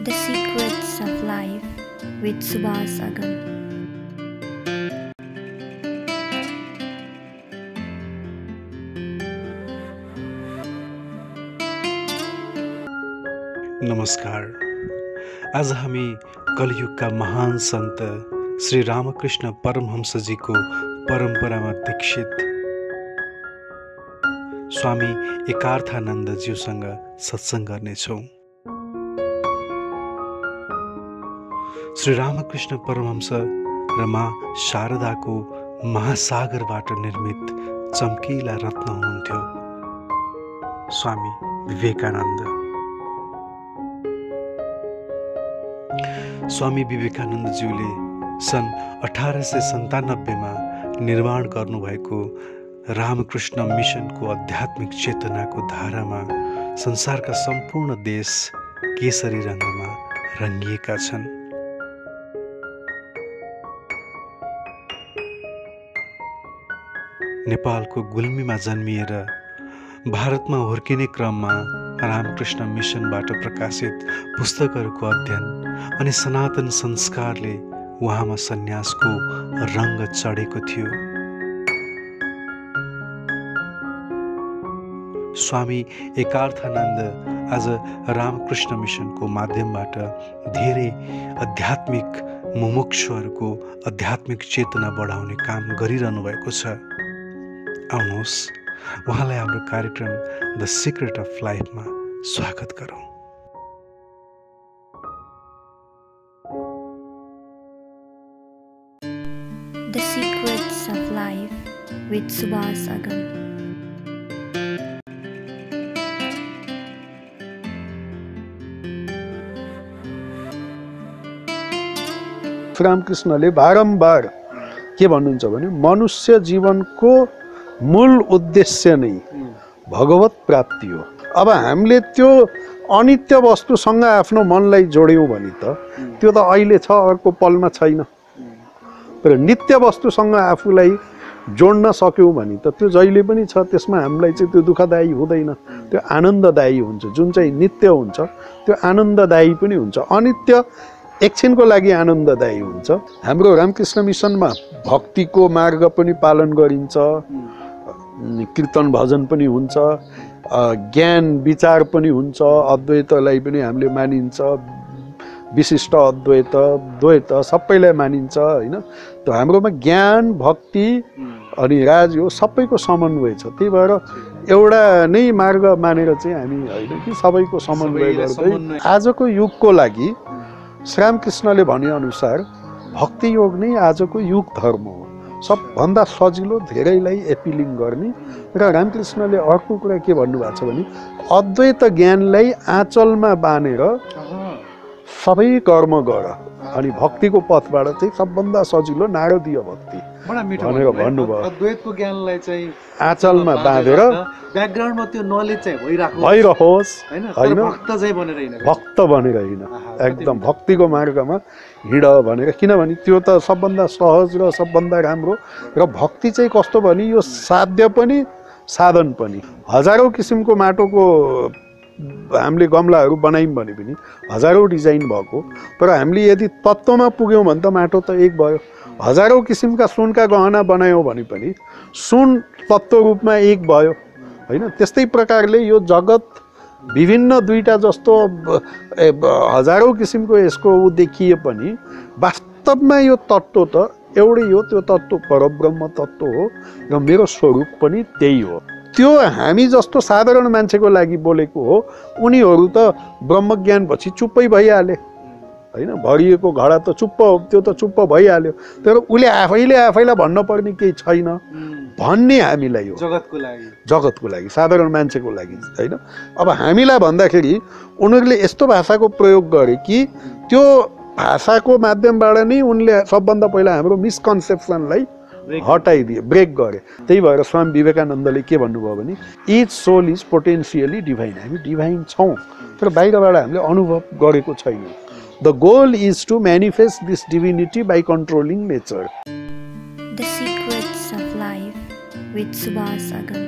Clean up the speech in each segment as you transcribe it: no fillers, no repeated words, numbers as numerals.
The Secrets of Life with Subhas Agam. नमस्कार। आज हामी कलियुगका महान सन्त श्री रामकृष्ण परमहंसजीको परम्परामा दीक्षित स्वामी एकार्थानन्दज्यूसँग सत्संग गर्नेछौँ। श्री रामकृष्ण परमहंस र माँ शारदाको महासागरबाट निर्मित चम्किला रत्न हुनुहुन्थ्यो स्वामी विवेकानन्द। स्वामी विवेकानन्दज्यूले सन् 1897 मा निर्माण गर्नुभएको रामकृष्ण मिशनको आध्यात्मिक चेतनाको धारामा संसारका सम्पूर्ण देश केसरी रङ्गमा रङ्गिएका छन्। नेपालको गुल्मीमा जन्मिएर भारतमा हुर्किने क्रममा रामकृष्ण मिशनबाट प्रकाशित पुस्तकहरूको अध्ययन अनि सनातन संस्कारले उहाँमा सन्यासको रङ्ग चढेको थियो। स्वामी एकार्थानन्द आज रामकृष्ण मिशनको माध्यमबाट धेरै आध्यात्मिक मुमुक्षुहरूको आध्यात्मिक चेतना बढाउने काम गरिरहनु भएको छ। आउनुहोस् उहाँलाई हाम्रो कार्यक्रम द सिक्रेट अफ लाइफमा स्वागत गरौँ। The Secrets of Life with Subhas Agam. रामकृष्णले बारम्बार के भन्नुहुन्छ भने मनुष्य जीवनको मूल उद्देश्य नै भगवत प्राप्ति हो। अब हामीले त्यो अनित्य वस्तुसँग आफ्नो मनलाई जोड्यौँ भने त त्यो त अहिले छ, अर्को पलमा छैन। तर नित्य वस्तुसँग आफूलाई जोड्न सक्यौँ भने त त्यो जहिले पनि छ, त्यसमा हामीलाई चाहिँ त्यो दुःखदायी हुँदैन, त्यो आनन्ददायी हुन्छ। जुन चाहिँ नित्य हुन्छ त्यो आनन्ददायी पनि हुन्छ, अनित्य एकछिनको लागि आनन्ददायी हुन्छ। हाम्रो रामकृष्ण मिशनमा भक्तिको मार्ग पनि पालन गरिन्छ, कीर्तन भजन पनि हुन्छ, ज्ञान विचार पनि हुन्छ, अद्वैतलाई पनि हामीले मानिन्छ, विशिष्ट अद्वैत द्वैत सबैलाई मानिन्छ हैन। त हाम्रोमा ज्ञान भक्ति अनि राज यो सबैको समन्वय छ। त्यही भएर एउटा नै मार्ग मानेर चाहिँ हामी हैन कि सबैको समन्वय गर्दै आजको युगको लागि श्रीरामकृष्णले भने अनुसार भक्ति योग नै आजको युग धर्म हो, सबभन्दा सजिलो, धेरैलाई एपिलिङ गर्ने। र रामकृष्णले अर्को कुरा के भन्नुभएको छ भने अद्वैत ज्ञानलाई आँचलमा बाँधेर सबै कर्म गर अनि भक्तिको पथबाट चाहिँ सबभन्दा सजिलो नारदीय भक्ति भनेर भन्नुभयो। अद्वैतको ज्ञानलाई चाहिँ आँचलमा बाँधेर ब्याकग्राउन्डमा त्यो नलेज चाहिँ भइरहोस् हैन, भक्त चाहिँ बनेर हैन, भक्त बनेर हैन, एकदम भक्तिको मार्गमा हिँड भनेर। किनभने त्यो त सबभन्दा सहज र सबभन्दा राम्रो। र भक्ति चाहिँ कस्तो भने यो साध्य पनि साधन पनि। हजारौँ किसिमको माटोको हामीले गमलाहरू बनायौँ भने पनि हजारौँ डिजाइन भएको, तर हामीले यदि तत्त्वमा पुग्यौँ भने त माटो त एक भयो। हजारौँ किसिमका सुनका गहना बनायौँ भने पनि सुन तत्त्व रूपमा एक भयो हैन। त्यस्तै प्रकारले यो जगत विभिन्न दुईटा जस्तो हजारौँ किसिमको यसको ऊ देखिए पनि वास्तवमा यो तत्त्व त एउटै हो। त्यो तत्त्व परब्रह्म तत्त्व हो र मेरो स्वरूप पनि त्यही हो। त्यो हामी जस्तो साधारण मान्छेको लागि बोलेको हो। उनीहरू त ब्रह्मज्ञान पछि चुप्पै भइहाले हैन, भरिएको घडा त चुप्प, त्यो त चुप्प भइहाल्यो। तर उसले आफैले आफैलाई भन्न पर्ने केही छैन भन्ने हामीलाई हो, जगतको लागि साधारण मान्छेको लागि हैन। अब हामीलाई भन्दाखेरि उनीहरूले यस्तो भाषाको प्रयोग गरे कि त्यो भाषाको माध्यमबाट नै उनले सबभन्दा पहिला हाम्रो मिसकन्सेप्सनलाई हटाइदिए, ब्रेक गरे। त्यही भएर स्वामी विवेकानन्दले के भन्नुभयो भने each soul is potentially divine. हामी डिभाइन छौँ तर बाहिरबाट हामीले अनुभव गरेको छैन। The goal is to manifest this divinity by controlling nature. The Secrets of Life with Subhas Agam.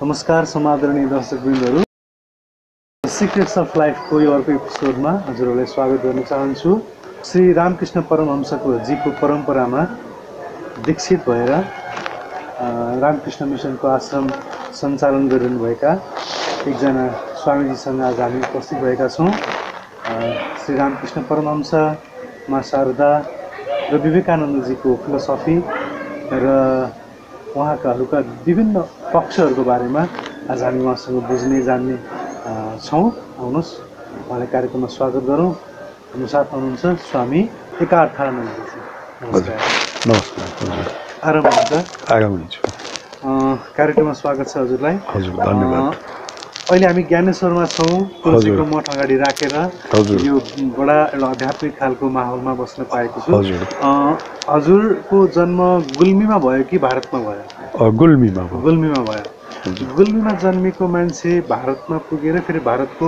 नमस्कार समादरणीय दर्शकवृन्दहरू, सिक्रेट्स अफ लाइफको यो अर्को एपिसोडमा हजुरहरूलाई स्वागत गर्न चाहन्छु। श्री रामकृष्ण परमहंसको जीको परम्परामा दीक्षित भएर रामकृष्ण मिसनको आश्रम सञ्चालन गरिरहनुभएका एकजना स्वामीजीसँग आज हामी उपस्थित भएका छौँ। श्री रामकृष्ण परमहंस, माँ शारदा र विवेकानन्दजीको फिलोसफी र उहाँका विभिन्न पक्षहरूको बारेमा आज हामी उहाँसँग बुझ्ने जान्ने छौँ। आउनुहोस् उहाँलाई कार्यक्रममा स्वागत गरौँ। हाम्रो साथमा हुनुहुन्छ स्वामी एकार्थानन्दजी। नमस्कार। नमस्कार। आराम हुन्छ? आराम हुन्छ। कार्यक्रममा स्वागत छ हजुरलाई। हजुर, धन्यवाद। अहिले हामी ज्ञानेश्वरमा छौँ, तुलसीको मठ अगाडि राखेर यो बडा एउटा आध्यात्मिक खालको माहौलमा बस्न पाएको छु। हजुरको जन्म गुल्मीमा भयो कि भारतमा भयो? गुल्मीमा भयो। गुल्मीमा भयो। गुल्मीमा जन्मेको मान्छे भारतमा पुगेर फेरि भारतको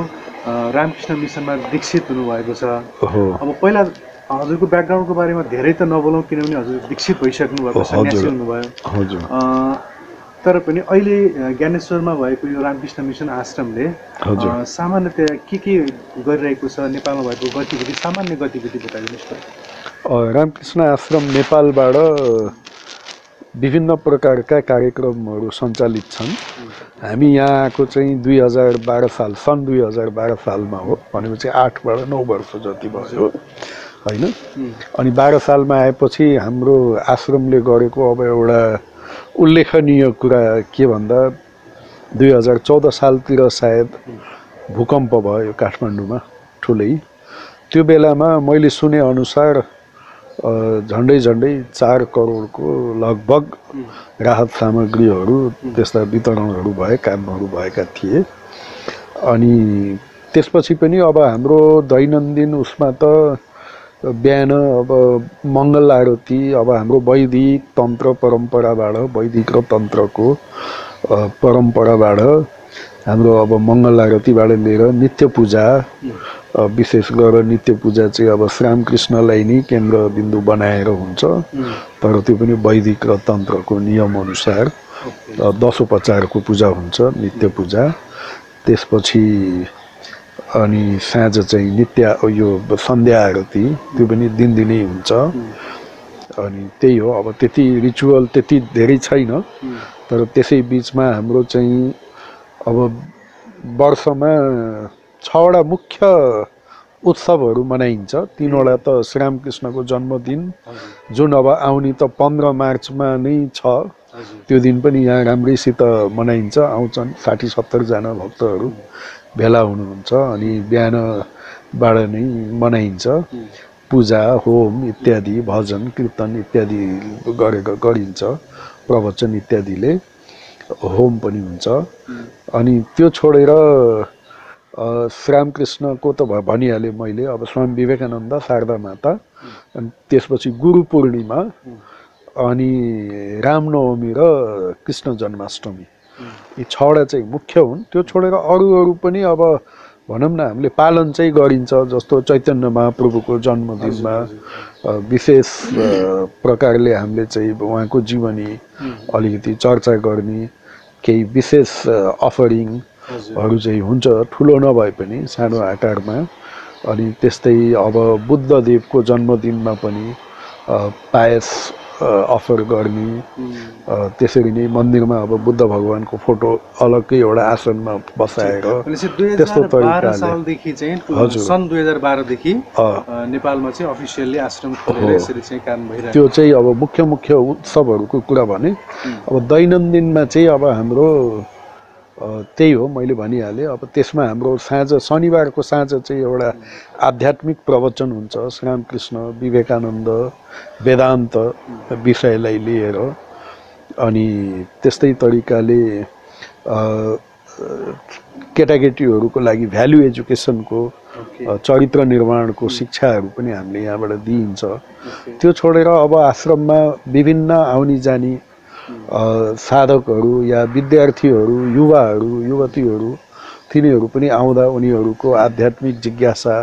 रामकृष्ण मिसनमा दीक्षित हुनुभएको छ। अब पहिला हजुरको ब्याकग्राउन्डको बारेमा धेरै त नबोलौँ, किनभने हजुर दीक्षित भइसक्नु भएको, सन्यासी हुनुभयो। तर पनि अहिले ज्ञानेश्वरमा भएको यो रामकृष्ण मिसन आश्रमले सामान्यतया के गरिरहेको छ, नेपालमा भएको गतिविधि, सामान्य गतिविधि बताइदिनुहोस् त। रामकृष्ण आश्रम नेपालबाट विभिन्न प्रकारका कार्यक्रमहरू सञ्चालित छन्। हामी यहाँ आएको चाहिँ 2012 साल, सन् 2012 सालमा हो, भनेपछि 8बाट 9 वर्ष जति भयो होइन। अनि 12 सालमा आएपछि हाम्रो आश्रमले गरेको अब एउटा उल्लेखनीय कुरा के भन्दा 2014 सालतिर सायद भूकम्प भयो काठमाडौँमा ठुलै। त्यो बेलामा मैले सुने अनुसार झन्डै 4 करोडको लगभग राहत सामग्रीहरू त्यस्ता वितरणहरू भए, कामहरू भएका थिए। अनि त्यसपछि पनि अब हाम्रो दैनन्दिन उसमा त बिहान अब मङ्गल आरती, अब हाम्रो वैदिक तन्त्र परम्पराबाट, वैदिक र तन्त्रको परम्पराबाट हाम्रो अब मङ्गल आरतीबाट लिएर नित्य पूजा, विशेष गरेर नित्य पूजा चाहिँ अब श्रीरामकृष्णलाई नै केन्द्रबिन्दु बनाएर हुन्छ, तर त्यो पनि वैदिक र तन्त्रको नियमअनुसार 10 उपचारको पूजा हुन्छ, नित्य पूजा। त्यसपछि अनि साँझ चाहिँ नित्य यो सन्ध्या आरती, त्यो पनि दिनदिनै हुन्छ। अनि त्यही हो, अब त्यति रिचुअल त्यति धेरै छैन, तर त्यसै बिचमा हाम्रो चाहिँ अब वर्षमा 6वटा मुख्य उत्सवहरू मनाइन्छ। 3वटा त श्रीरामकृष्णको जन्मदिन जुन अब आउने त 15 मार्चमा नै छ, त्यो दिन पनि यहाँ राम्रैसित मनाइन्छ। आउँछन् 60-70 जना भक्तहरू भेला हुनुहुन्छ। अनि बिहानबाट नै मनाइन्छ, पूजा, होम इत्यादि, भजन कीर्तन इत्यादि गरिन्छ, प्रवचन इत्यादिले, होम पनि हुन्छ। अनि त्यो छोडेर श्रीरामकृष्णको त भनिहालेँ मैले, अब स्वामी विवेकानन्द, शारदा माता, अनि त्यसपछि गुरु पूर्णिमा, अनि रामनवमी र कृष्ण जन्माष्टमी, यी 6वटा चाहिँ मुख्य हुन्। त्यो छोडेर अरू पनि अब भनौँ न हामीले पालन चाहिँ गरिन्छ। जस्तो चैतन्य महाप्रभुको जन्मदिनमा विशेष प्रकारले हामीले चाहिँ उहाँको जीवनी अलिकति चर्चा गर्ने, केही विशेष अफरिङहरू चाहिँ हुन्छ, ठुलो नभए पनि सानो आकारमा। अनि त्यस्तै अब बुद्धदेवको जन्मदिनमा पनि पायस अफर गर्ने। त्यसरी नै मन्दिरमा अब बुद्ध भगवानको फोटो अलग्गै एउटा आसनमा बसाएर त्यस्तो सालदेखि चाहिँ सन् 2012 देखि नेपालमा चाहिँ अफिसियल्ली आश्रम खोलेर यसरी चाहिँ काम भइरहेको। त्यो चाहिँ अब मुख्य उत्सवहरूको कुरा भने, अब दैनन्दिनमा चाहिँ अब हाम्रो त्यही हो, मैले भनिहालेँ। अब त्यसमा हाम्रो साँझ, शनिबारको साँझ चाहिँ एउटा आध्यात्मिक प्रवचन हुन्छ, श्रीरामकृष्ण, विवेकानन्द, वेदान्त विषयलाई लिएर। अनि त्यस्तै तरिकाले केटाकेटीहरूको लागि भ्यालु एजुकेसनको, चरित्र निर्माणको शिक्षाहरू पनि हामीले यहाँबाट दिइन्छ। त्यो छोडेर अब आश्रममा विभिन्न आउने जाने साधकहरू या विद्यार्थीहरू, युवाहरू, युवतीहरू, तिनीहरू पनि आउँदा उनीहरूको आध्यात्मिक जिज्ञासा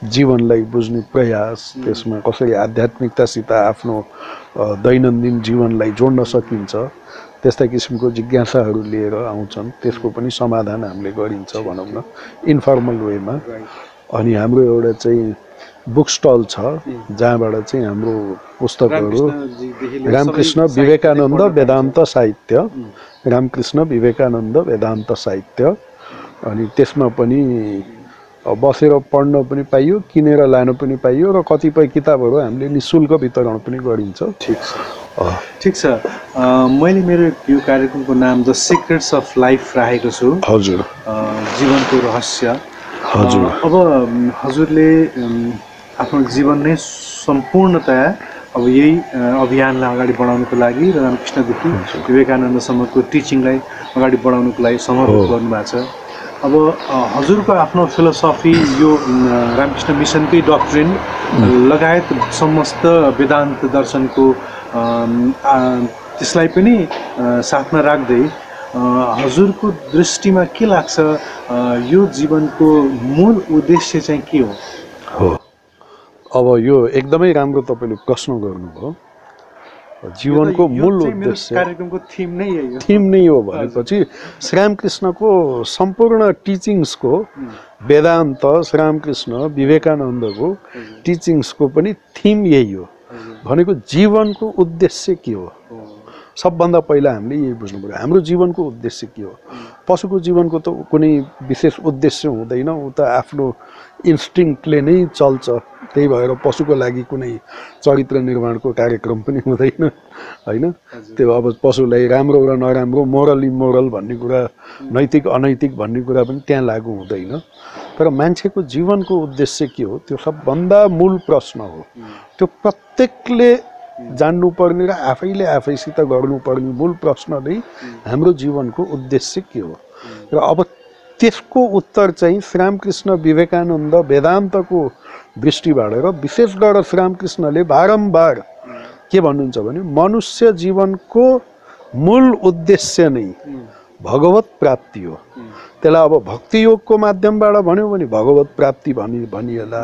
जीवनलाई बुझ्ने प्रयास, त्यसमा कसरी आध्यात्मिकतासित आफ्नो दैनन्दिन जीवनलाई जोड्न सकिन्छ, त्यस्ता किसिमको जिज्ञासाहरू लिएर आउँछन्। त्यसको पनि समाधान हामीले गरिन्छ भनौँ न इन्फर्मल वेमा। अनि हाम्रो एउटा चाहिँ बुक स्टल छ जहाँबाट चाहिँ हाम्रो पुस्तकहरू रामकृष्ण विवेकानन्द वेदान्त साहित्य, रामकृष्ण विवेकानन्द वेदान्त साहित्य, अनि त्यसमा पनि बसेर पढ्न पनि पाइयो, किनेर लान पनि पाइयो र कतिपय किताबहरू हामीले निःशुल्क वितरण पनि गरिन्छ। ठिक छ। मैले मेरो यो कार्यक्रमको नाम द सिक्रेट्स अफ लाइफ राखेको छु। हजुर, जीवनको रहस्य। हजुर। अब हजुरले आफ्नो जीवन नै सम्पूर्णतया अब यही अभियानलाई अगाडि बढाउनको लागि र रामकृष्णदेखि विवेकानन्दसम्मको टिचिङलाई अगाडि बढाउनको लागि समर्पित गर्नुभएको छ। अब हजुरको आफ्नो फिलोसफी यो रामकृष्ण मिसनकै डक्ट्रिन लगायत समस्त वेदान्त दर्शनको त्यसलाई पनि साथमा राख्दै हजुरको दृष्टिमा के लाग्छ यो जीवनको मूल उद्देश्य चाहिँ के हो? अब यो एकदमै राम्रो तपाईँले प्रश्न गर्नुभयो। जीवनको मूल उद्देश्य कार्यक्रमको थीम नै हो भनेपछि श्रीरामकृष्णको सम्पूर्ण टिचिङ्सको वेदान्त, श्रीरामकृष्ण विवेकानन्दको टिचिङ्सको पनि थीम यही हो भनेको जीवनको उद्देश्य के हो। सबभन्दा पहिला हामीले यही बुझ्नु पर्यो हाम्रो जीवनको उद्देश्य के हो। पशुको जीवनको त कुनै विशेष उद्देश्य हुँदैन, ऊ त आफ्नो इन्स्टिङ्क्टले नै चल्छ। त्यही भएर पशुको लागि कुनै चरित्र निर्माणको कार्यक्रम पनि हुँदैन हैन। त्यो अब पशुलाई राम्रो र नराम्रो, मोरल इमोरल भन्ने कुरा, नैतिक अनैतिक भन्ने कुरा पनि त्यहाँ लागू हुँदैन। तर मान्छेको जीवनको उद्देश्य के हो त्यो सबभन्दा मूल प्रश्न हो। त्यो प्रत्येकले जान्नुपर्ने र आफैले आफैसित गर्नुपर्ने मूल प्रश्न नै हाम्रो जीवनको उद्देश्य के हो। र अब त्यसको उत्तर चाहिँ श्रीरामकृष्ण विवेकानन्द वेदान्तको दृष्टिबाट र विशेष गरेर श्रीरामकृष्णले बारम्बार के भन्नुहुन्छ भने मनुष्य जीवनको मूल उद्देश्य नै भगवत प्राप्ति हो। त्यसलाई अब भक्ति योगको माध्यमबाट भन्यो भने भगवत प्राप्ति भनिएला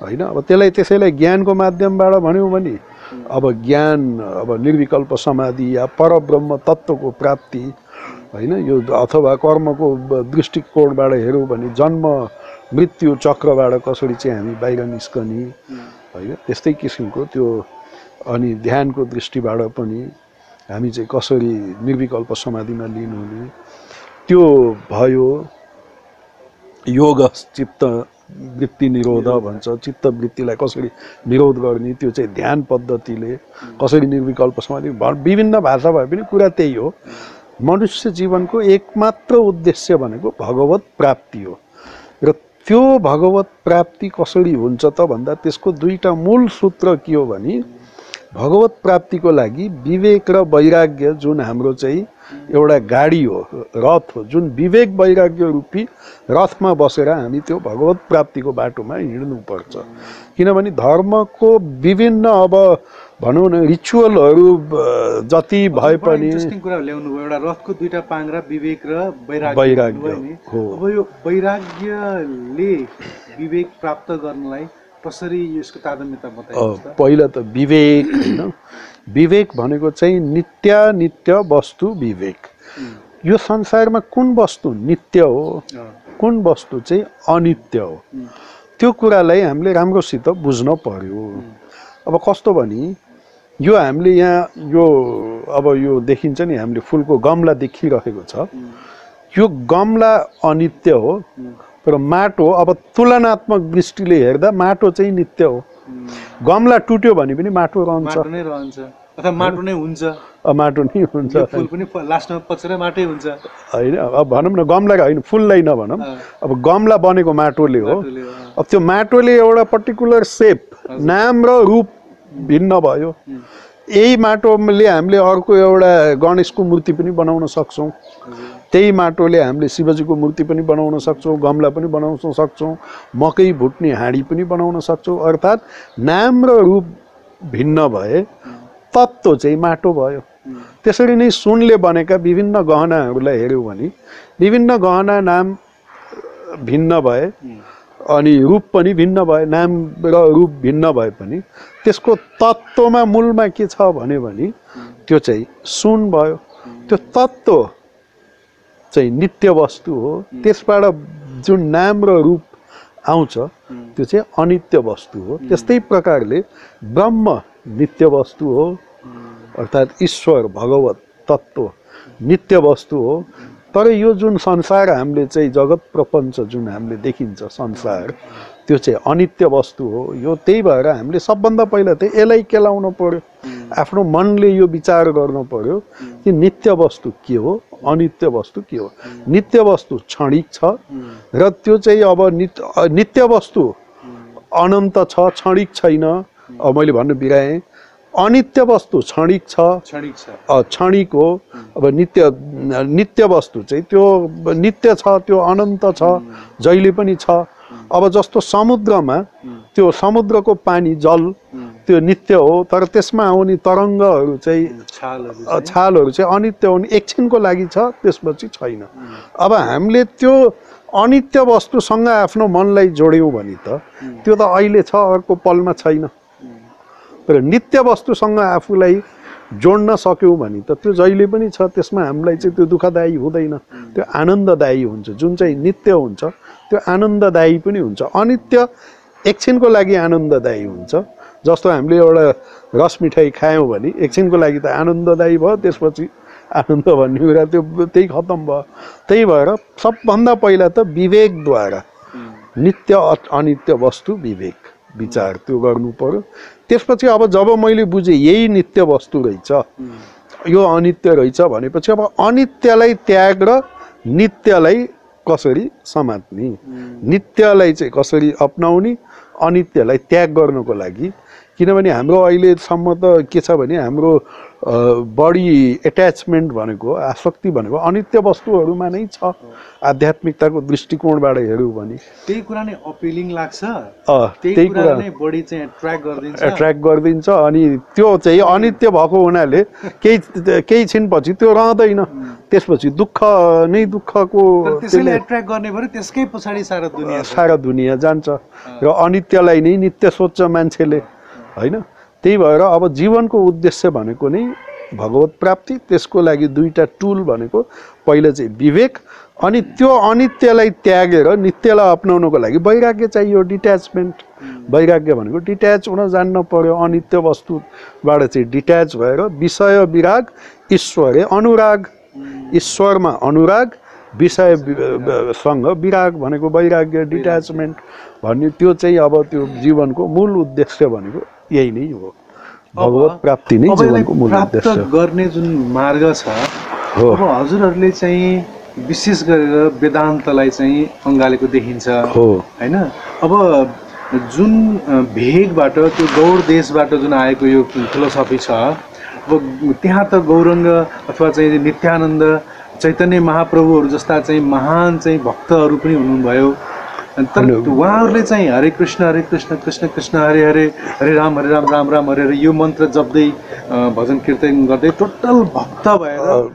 हैन। अब त्यसैलाई ज्ञानको माध्यमबाट भन्यो भने अब ज्ञान, अब निर्विकल्प समाधि या परब्रह्म तत्त्वको प्राप्ति हैन। यो अथवा कर्मको दृष्टिकोणबाट हेर्यो भने जन्म मृत्यु चक्रबाट कसरी चाहिँ हामी बाहिर निस्कने हैन, त्यस्तै किसिमको त्यो। अनि ध्यानको दृष्टिबाट पनि हामी चाहिँ कसरी निर्विकल्प समाधिमा लीन हुने त्यो भयो। योग चित्त वृत्ति निरोध भन्छ, चित्त वृत्तिलाई कसरी निरोध गर्ने त्यो चाहिँ ध्यान पद्धतिले कसरी निर्विकल्प समाधि, विभिन्न भाषा भए पनि कुरा त्यही हो। मनुष्य जीवनको एकमात्र उद्देश्य भनेको भगवत प्राप्ति हो। र त्यो भगवत प्राप्ति कसरी हुन्छ त भन्दा त्यसको दुईटा मूल सूत्र के हो भने भगवत प्राप्तिको लागि विवेक र वैराग्य जुन हाम्रो चाहिँ एउटा गाडी हो, रथ हो, जुन विवेक वैराग्य रूपी रथमा बसेर हामी त्यो भगवत प्राप्तिको बाटोमा हिँड्नुपर्छ। किनभने धर्मको विभिन्न अब भनौँ न रिचुअलहरू जति भए पनि इन्ट्रेस्टिङ कुरा ल्याउनु भयो। एउटा रथको दुईटा पाङ्ग्रा विवेक र वैराग्य हो। अब यो वैराग्यले विवेक प्राप्त गर्नलाई कसरी यसको तारतम्यता बताइदिनुहोस् त? पहिला त विवेक हैन, विवेक भनेको चाहिँ नित्य वस्तु विवेक। यो संसारमा कुन वस्तु नित्य हो, कुन वस्तु चाहिँ अनित्य हो, त्यो कुरालाई हामीले राम्रोसित बुझ्न पर्यो। अब कस्तो भने यो हामीले यहाँ यो अब यो देखिन्छ नि, हामीले फुलको गमला देखिरहेको छ, यो गमला अनित्य हो तर माटो अब तुलनात्मक दृष्टिले हेर्दा माटो चाहिँ नित्य हो। गमला टुट्यो भने पनि माटो रहन्छ, अथवा माटो नै हुन्छ, माटो नै हुन्छ, फुल पनि लास्टमा पचेर माटै हुन्छ हैन। अब भनौँ न गमला होइन, फुललाई नभनौँ, अब गमला बनेको माटोले हो। अब त्यो माटोले एउटा पर्टिकुलर सेप, नाम र रूप भिन्न भयो। यही माटोले हामीले अर्को एउटा गणेशको मूर्ति पनि बनाउन सक्छौँ, त्यही माटोले हामीले शिवजीको मूर्ति पनि बनाउन सक्छौँ, गमला पनि बनाउन सक्छौँ, मकै भुट्ने हाँडी पनि बनाउन सक्छौँ। अर्थात् नाम र रूप भिन्न भए तत्त्व चाहिँ माटो भयो। त्यसरी नै सुनले बनेका विभिन्न गहनाहरूलाई हेऱ्यौँ भने विभिन्न गहना नाम भिन्न भए अनि रूप पनि भिन्न भए, नाम र रूप भिन्न भए पनि त्यसको तत्त्वमा मूलमा के छ भने त्यो चाहिँ सुन भयो। त्यो तत्त्व चाहिँ नित्य वस्तु हो। त्यसबाट जुन नाम र रूप आउँछ त्यो चाहिँ अनित्य वस्तु हो। त्यस्तै प्रकारले ब्रह्म नित्य वस्तु हो, अर्थात् ईश्वर भगवत तत्त्व नित्य वस्तु हो। तर यो जुन संसार हामीले चाहिँ जगत प्रपञ्च जुन हामीले देखिन्छ संसार त्यो चाहिँ अनित्य वस्तु हो। यो त्यही भएर हामीले सबभन्दा पहिला चाहिँ यसलाई केलाउनु पर्यो, आफ्नो मनले यो विचार गर्नु पर्यो कि नित्य वस्तु के हो, अनित्य वस्तु के हो। नित्य वस्तु क्षणिक छ र त्यो चाहिँ अब नित्य वस्तु अनन्त छ, क्षणिक छैन। अब मैले भन्नु बिराएँ अनित्य वस्तु क्षणिक छ, क्षणिक हो। अब नित्य वस्तु चाहिँ त्यो नित्य छ, त्यो अनन्त छ, जहिले पनि छ। अब जस्तो समुद्रमा त्यो समुद्रको पानी जल त्यो नित्य हो, तर त्यसमा आउने तरङ्गहरू चाहिँ छालहरू चाहिँ अनित्य हुने, एकछिनको लागि छ, त्यसपछि छैन। अब हामीले त्यो अनित्य वस्तुसँग आफ्नो मनलाई जोड्यौँ भने त त्यो त अहिले छ, अर्को पलमा छैन। तर नित्य वस्तुसँग आफूलाई जोड्न सक्यौँ भने त त्यो जहिले पनि छ, त्यसमा हामीलाई चाहिँ त्यो दुःखदायी हुँदैन, त्यो आनन्ददायी हुन्छ। जुन चाहिँ नित्य हुन्छ त्यो आनन्ददायी पनि हुन्छ। अनित्य एकछिनको लागि आनन्ददायी हुन्छ। जस्तो हामीले एउटा रस मिठाई खायौँ भने एकछिनको लागि त आनन्ददायी भयो, त्यसपछि आनन्द भन्ने कुरा त्यो त्यही खत्तम भयो। त्यही भएर सबभन्दा पहिला त विवेकद्वारा नित्य अनित्य वस्तु विवेक विचार त्यो गर्नु पर्यो। त्यसपछि अब जब मैले बुझेँ यही नित्य वस्तु रहेछ, यो अनित्य रहेछ भनेपछि अब अनित्यलाई त्याग र नित्यलाई कसरी समात्ने, नित्यलाई चाहिँ कसरी अपनाउने, अनित्यलाई त्याग गर्नको लागि। किनभने हाम्रो अहिलेसम्म त के छ भने हाम्रो बढी एट्याचमेन्ट भनेको, आसक्ति भनेको अनित्य वस्तुहरूमा नै छ। आध्यात्मिकताको दृष्टिकोणबाट हेऱ्यौँ भने त्यही कुरा नै अपिलिङ लाग्छ, त्यही कुरा नै बढी चाहिँ एट्र्याक्ट गरिदिन्छ। अनि त्यो चाहिँ अनित्य भएको हुनाले केही छिनपछि त्यो रहँदैन, त्यसपछि दुःख नै दुःखको त्यसैले एट्र्याक्ट गर्ने भएर त्यसकै पछाडि सारा दुनियाँ जान्छ र अनित्यलाई नै नित्य सोच्छ मान्छेले, होइन। त्यही भएर अब जीवनको उद्देश्य भनेको नै भगवत प्राप्ति। त्यसको लागि दुईटा टुल भनेको पहिला चाहिँ विवेक, अनि त्यो अनित्यलाई त्यागेर नित्यलाई अपनाउनको लागि वैराग्य चाहियो, डिट्याचमेन्ट। वैराग्य भनेको डिट्याच हुन जान्न पर्यो, अनित्य वस्तुबाट चाहिँ डिट्याच भएर विषय विराग ईश्वरे अनुराग, ईश्वरमा अनुराग, विषयसँग विराग भनेको वैराग्य, डिट्याचमेन्ट भन्ने त्यो चाहिँ अब त्यो जीवनको मूल उद्देश्य भनेको यही नै हो। भगवत प्राप्ति नै जीवनको मूल उद्देश्य गर्ने जुन मार्ग छ। अब हजुरहरूले चाहिँ विशेष गरेर वेदान्तलाई चाहिँ अँगालेको देखिन्छ, होइन। अब जुन भेगबाट त्यो गौर देशबाट जुन आएको यो फिलोसफी छ, अब त्यहाँ त गौरङ्ग अथवा चाहिँ नित्यानन्द चैतन्य महाप्रभुहरू जस्ता चाहिँ महान चाहिँ भक्तहरू पनि हुनुभयो। तर उहाँहरूले चाहिँ हरे कृष्ण कृष्ण कृष्ण हरे हरे, हरे राम राम राम हरे हरे यो मन्त्र जप्दै भजन कीर्तन गर्दै टोटल भक्त भएर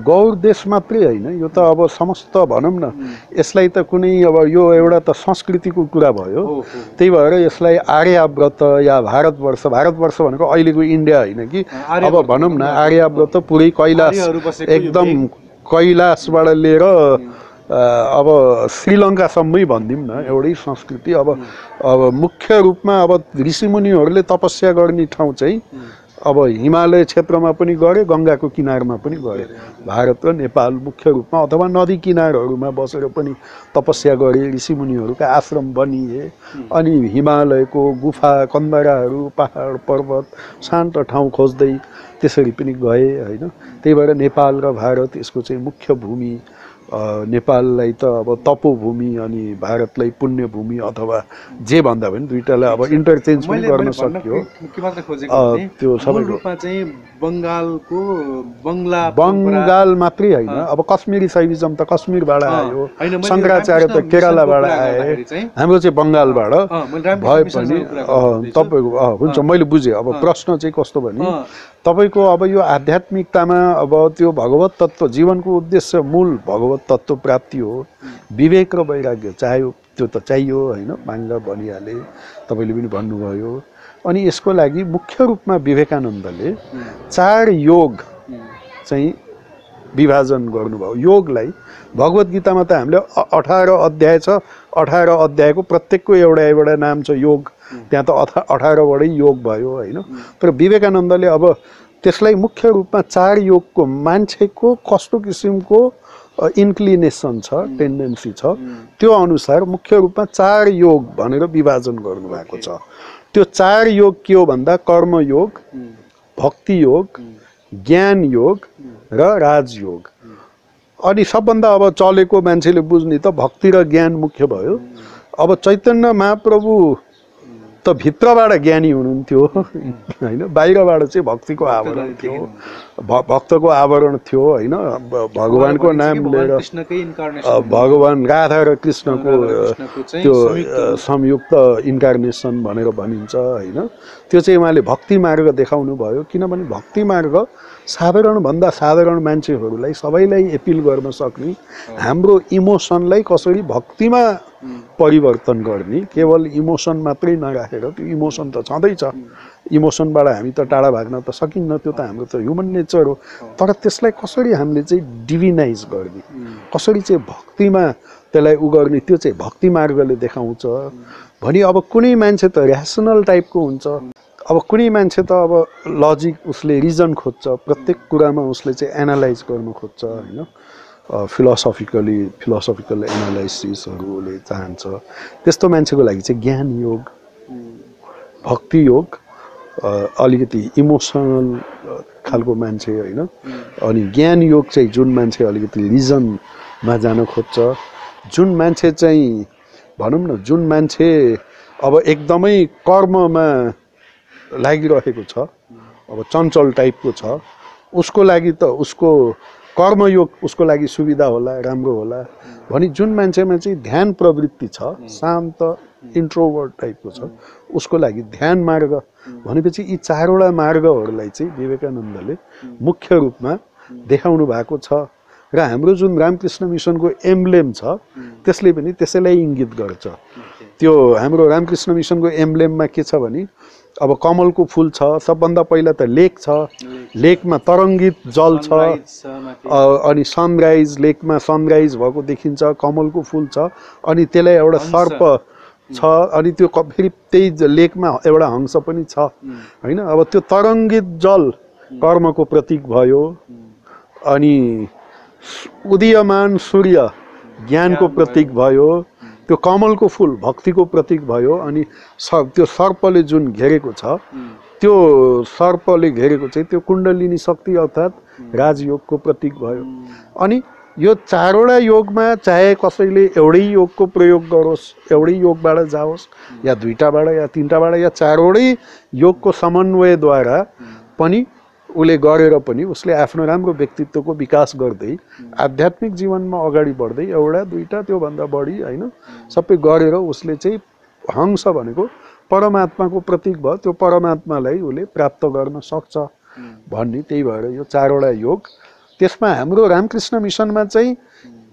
गौर देश मात्रै होइन, यो त अब समस्त भनौँ न। यसलाई त कुनै अब यो एउटा त संस्कृतिको कुरा भयो। त्यही भएर यसलाई आर्याव्रत या भारतवर्ष भनेको अहिलेको इन्डिया होइन कि, अब भनौँ न आर्याव्रत पुरै कैलाश, एकदम कैलाशबाट लिएर अब श्रीलङ्कासम्मै भनिदिउँ न एउटै संस्कृति। अब मुख्य रूपमा अब ऋषिमुनिहरूले तपस्या गर्ने ठाउँ चाहिँ अब हिमालय क्षेत्रमा पनि गरे, गङ्गाको किनारमा पनि गरे, भारत र नेपाल मुख्य रूपमा, अथवा नदी किनारहरूमा बसेर पनि तपस्या गरे, ऋषिमुनिहरूका आश्रम बनिए। अनि हिमालयको गुफा कन्दराहरू, पहाड पर्वत, शान्त ठाउँ खोज्दै त्यसरी पनि गए, होइन। त्यही भएर नेपाल र भारत यसको चाहिँ मुख्य भूमि। नेपाललाई त अब तपोभूमि अनि भारतलाई पुण्यभूमि अथवा जे भन्दा पनि दुईटालाई अब इन्टरचेन्ज पनि गर्न सकियो। त्यो सबै रूपमा चाहिँ बङ्गालको बङ्गाल मात्रै होइन, अब कश्मीरी शैविजम त कश्मीरबाट आयो, शङ्कराचार्य त केरलाबाट आए, हाम्रो चाहिँ बङ्गालबाट भए पनि तपाईँको हुन्छ। मैले बुझेँ। अब प्रश्न चाहिँ कस्तो भने तपाईँको अब यो आध्यात्मिकतामा अब त्यो भगवत तत्त्व, जीवनको उद्देश्य मूल भगवत तत्त्व प्राप्ति हो। विवेक र वैराग्य चाहियो, त्यो त चाहियो होइन, माग्न भनिहाले, तपाईँले पनि भन्नुभयो। अनि यसको लागि मुख्य रूपमा विवेकानन्दले 4 योग चाहिँ विभाजन गर्नुभयो। योगलाई भगवत गीतामा त हामीले 18 अध्याय छ, 18 अध्यायको प्रत्येकको एउटा नाम छ योग, त्यहाँ त 18 वटै योग भयो होइन। तर विवेकानन्दले अब त्यसलाई मुख्य रूपमा 4 योगको मान्छेको कस्तो किसिमको इन्क्लिनेसन छ, टेन्डेन्सी छ, त्यो अनुसार मुख्य रूपमा 4 योग भनेर विभाजन गर्नुभएको छ। त्यो 4 योग के हो भन्दा कर्मयोग, भक्ति योग, ज्ञान योग र राजयोग। अनि सबभन्दा अब चलेको मान्छेले बुझ्ने त भक्ति र ज्ञान मुख्य भयो। अब चैतन्य महाप्रभु त भित्रबाट ज्ञानी हुनुहुन्थ्यो होइन, बाहिरबाट चाहिँ भक्तिको आवरण थियो, भक्तको आवरण थियो होइन। भगवानको नाम लिएर भगवान राधा र कृष्णको त्यो संयुक्त इन्कार्नेसन भनेर भनिन्छ होइन। त्यो चाहिँ उहाँले भक्ति मार्ग देखाउनु भयो, किनभने भक्ति मार्ग साधारणभन्दा साधारण मान्छेहरूलाई सबैलाई एपिल गर्न सक्ने, हाम्रो इमोसनलाई कसरी भक्तिमा परिवर्तन गर्ने, केवल इमोसन मात्रै नराखेर, त्यो इमोसन त छँदैछ, इमोसनबाट हामी त टाढा भाग्न त सकिन्न, त्यो त हाम्रो त ह्युमन नेचर हो। तर त्यसलाई कसरी हामीले चाहिँ डिभिनाइज गर्ने, कसरी चाहिँ भक्तिमा त्यसलाई गर्ने, त्यो चाहिँ भक्ति मार्गले देखाउँछ। भनी अब कुनै मान्छे त ऱ्यासनल टाइपको हुन्छ, अब कुनै मान्छे त अब लजिक, उसले रिजन खोज्छ, प्रत्येक कुरामा उसले चाहिँ एनालाइज गर्न खोज्छ होइन, फिलोसफिकल एनालाइसिसहरू उसले चाहन्छ। त्यस्तो मान्छेको लागि चाहिँ ज्ञान योग, भक्ति योग अलिकति इमोसनल खालको मान्छे होइन। अनि ज्ञान योग चाहिँ जुन मान्छे अलिकति रिजनमा जान खोज्छ, जुन मान्छे चाहिँ भनौँ न, जुन मान्छे अब एकदमै कर्ममा लागिरहेको छ, अब चञ्चल टाइपको छ, उसको लागि त उसको कर्मयोग उसको लागि सुविधा होला, राम्रो होला। भनी जुन मान्छेमा चाहिँ ध्यान प्रवृत्ति छ, शान्त इन्ट्रोभर्ट टाइपको छ, उसको लागि ध्यान मार्ग भनेपछि यी 4वटा मार्गहरूलाई चाहिँ विवेकानन्दले मुख्य रूपमा देखाउनु भएको छ। र हाम्रो जुन रामकृष्ण मिसनको एम्ब्लेम छ त्यसले पनि त्यसैलाई इङ्गित गर्छ। त्यो हाम्रो रामकृष्ण मिसनको एम्ब्लेममा के छ भने अब कमलको फुल छ, सबभन्दा पहिला त लेक छ, लेकमा तरङ्गित जल छ, अनि सनराइज, लेकमा सनराइज भएको देखिन्छ, कमलको फुल छ, अनि त्यसलाई एउटा सर्प छ, अनि त्यो फेरि त्यही लेकमा एउटा हंस पनि छ होइन। अब त्यो तरङ्गित जल कर्मको प्रतीक भयो, अनि उदीयमान सूर्य ज्ञानको प्रतीक भयो, त्यो कमलको फुल भक्तिको प्रतीक भयो, अनि त्यो सर्पले जुन घेरेको छ, त्यो सर्पले घेरेको चाहिँ त्यो कुण्डलिनी शक्ति अर्थात् राजयोगको प्रतीक भयो। अनि यो 4वटा योगमा चाहे कसैले एउटै योगको प्रयोग गरोस्, एउटै योगबाट जाओस्, या 2टाबाट या 3टाबाट या 4वटै योगको समन्वयद्वारा पनि उसले गरेर पनि उसले आफ्नो राम्रो व्यक्तित्वको विकास गर्दै आध्यात्मिक जीवनमा अगाडि बढ्दै एउटा 2टा त्योभन्दा बढी होइन सबै गरेर उसले चाहिँ हंस भनेको परमात्माको प्रतीक भयो, त्यो परमात्मालाई उसले प्राप्त गर्न सक्छ भन्ने। त्यही भएर यो 4वटा योग, त्यसमा हाम्रो रामकृष्ण मिसनमा चाहिँ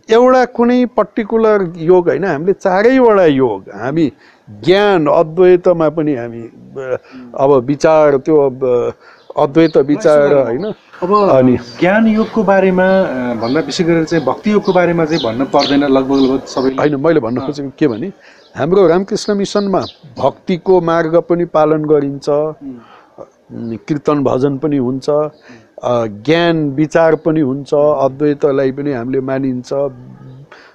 एउटा कुनै पर्टिकुलर योग होइन, हामीले 4वटा योग, हामी ज्ञान अद्वैतमा पनि हामी अब विचार, त्यो अद्वैत विचार होइन। अब अनि ज्ञान योगको बारेमा भन्दा विशेष गरेर चाहिँ भक्ति योगको बारेमा चाहिँ भन्न पर्दैन लगभग सबै होइन। मैले भन्न खोजेको के भने हाम्रो रामकृष्ण मिसनमा भक्तिको मार्ग पनि पालन गरिन्छ, कीर्तन भजन पनि हुन्छ, ज्ञान विचार पनि हुन्छ, अद्वैतलाई पनि हामीले मानिन्छ,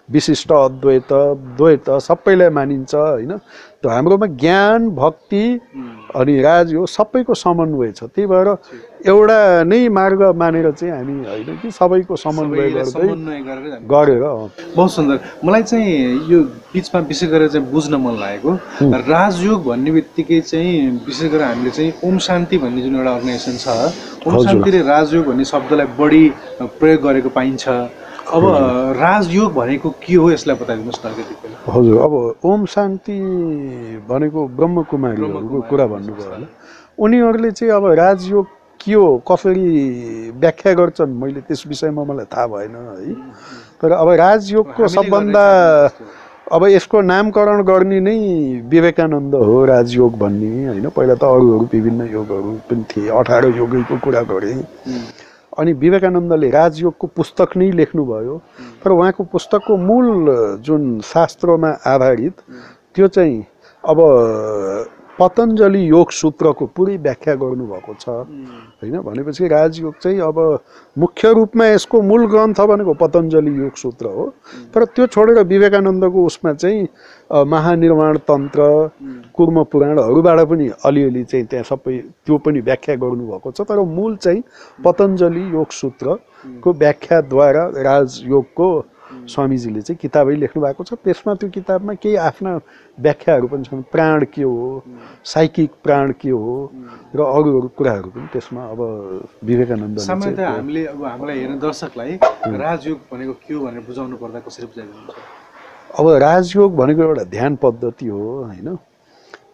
विशिष्ट अद्वैत द्वैत सबैलाई मानिन्छ होइन। त्यो हाम्रोमा ज्ञान भक्ति अनि राज यो सबैको समन्वय छ। त्यही भएर एउटा नै मार्ग मानेर चाहिँ हामी होइन कि सबैको समन्वय गरेर बहुत सुन्दर। मलाई चाहिँ यो बिचमा विशेष गरेर चाहिँ बुझ्न मन लागेको राजयोग भन्ने बित्तिकै चाहिँ विशेष गरेर हामीले चाहिँ ओम शान्ति भन्ने जुन एउटा अर्गनाइजेसन छ, ओम शान्तिले राजयोग भन्ने शब्दलाई बढी प्रयोग गरेको पाइन्छ। अब राजयोग भनेको के हो यसलाई बताइदिनुहोस् न अलिकति। हजुर, अब ओम शान्ति भनेको ब्रह्मकुमारीहरूको कुरा भन्नुभयो होला, उनीहरूले चाहिँ अब राजयोग के हो कसरी व्याख्या गर्छन् मैले त्यस विषयमा मलाई थाहा भएन है। तर अब राजयोगको सबभन्दा अब यसको नामकरण गर्ने नै विवेकानन्द हो राजयोग भन्ने होइन। पहिला त अरू विभिन्न योगहरू पनि थिए, 18 योगको कुरा गरे। अनि विवेकानन्दले राजयोगको पुस्तक नै लेख्नुभयो, तर उहाँको पुस्तकको मूल जुन शास्त्रमा आधारित त्यो चाहिँ अब पतञ्जलि योग सूत्रको पुरै व्याख्या गर्नुभएको छ होइन। भनेपछि राजयोग चाहिँ अब मुख्य रूपमा यसको मूल ग्रन्थ भनेको पतञ्जलि योग सूत्र हो, तर त्यो छोडेर विवेकानन्दको उसमा चाहिँ महानिर्वाण तन्त्र, कुर्म पुराणहरूबाट पनि अलिअलि चाहिँ त्यहाँ सबै त्यो पनि व्याख्या गर्नुभएको छ। तर मूल चाहिँ पतञ्जलि योग सूत्रको व्याख्याद्वारा राजयोगको स्वामीजीले चाहिँ किताबै लेख्नु भएको छ। त्यसमा त्यो किताबमा केही आफ्ना व्याख्याहरू पनि छन्, प्राण के हो, साइकिक प्राण के हो र अरू कुराहरू पनि त्यसमा अब विवेकानन्द सामान्यतः हामीले अब हामीलाई हेर्ने दर्शकलाई राजयोग भनेको के हो भनेर बुझाउनु पर्दा कसरी बुझाइदिनुहुन्छ? अब राजयोग भनेको एउटा ध्यान पद्धति हो होइन,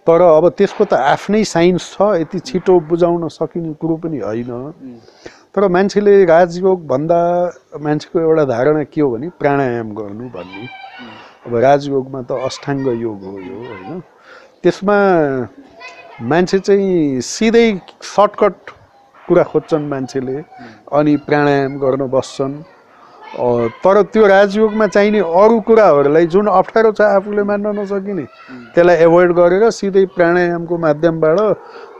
तर अब त्यसको त आफ्नै साइन्स छ, यति छिटो बुझाउन सकिने कुरो पनि होइन। तर मान्छेले राजयोग भन्दा मान्छेको एउटा धारणा के हो भने प्राणायाम गर्नु भन्ने। अब राजयोगमा त अष्टाङ्ग योग हो यो होइन। त्यसमा मान्छे चाहिँ सिधै सर्टकट कुरा खोज्छन् मान्छेले अनि प्राणायाम गर्न बस्छन्। तर त्यो राजयोगमा चाहिने अरू कुराहरूलाई जुन अप्ठ्यारो छ आफूले मान्न नसकिने त्यसलाई एभोइड गरेर सिधै प्राणायामको माध्यमबाट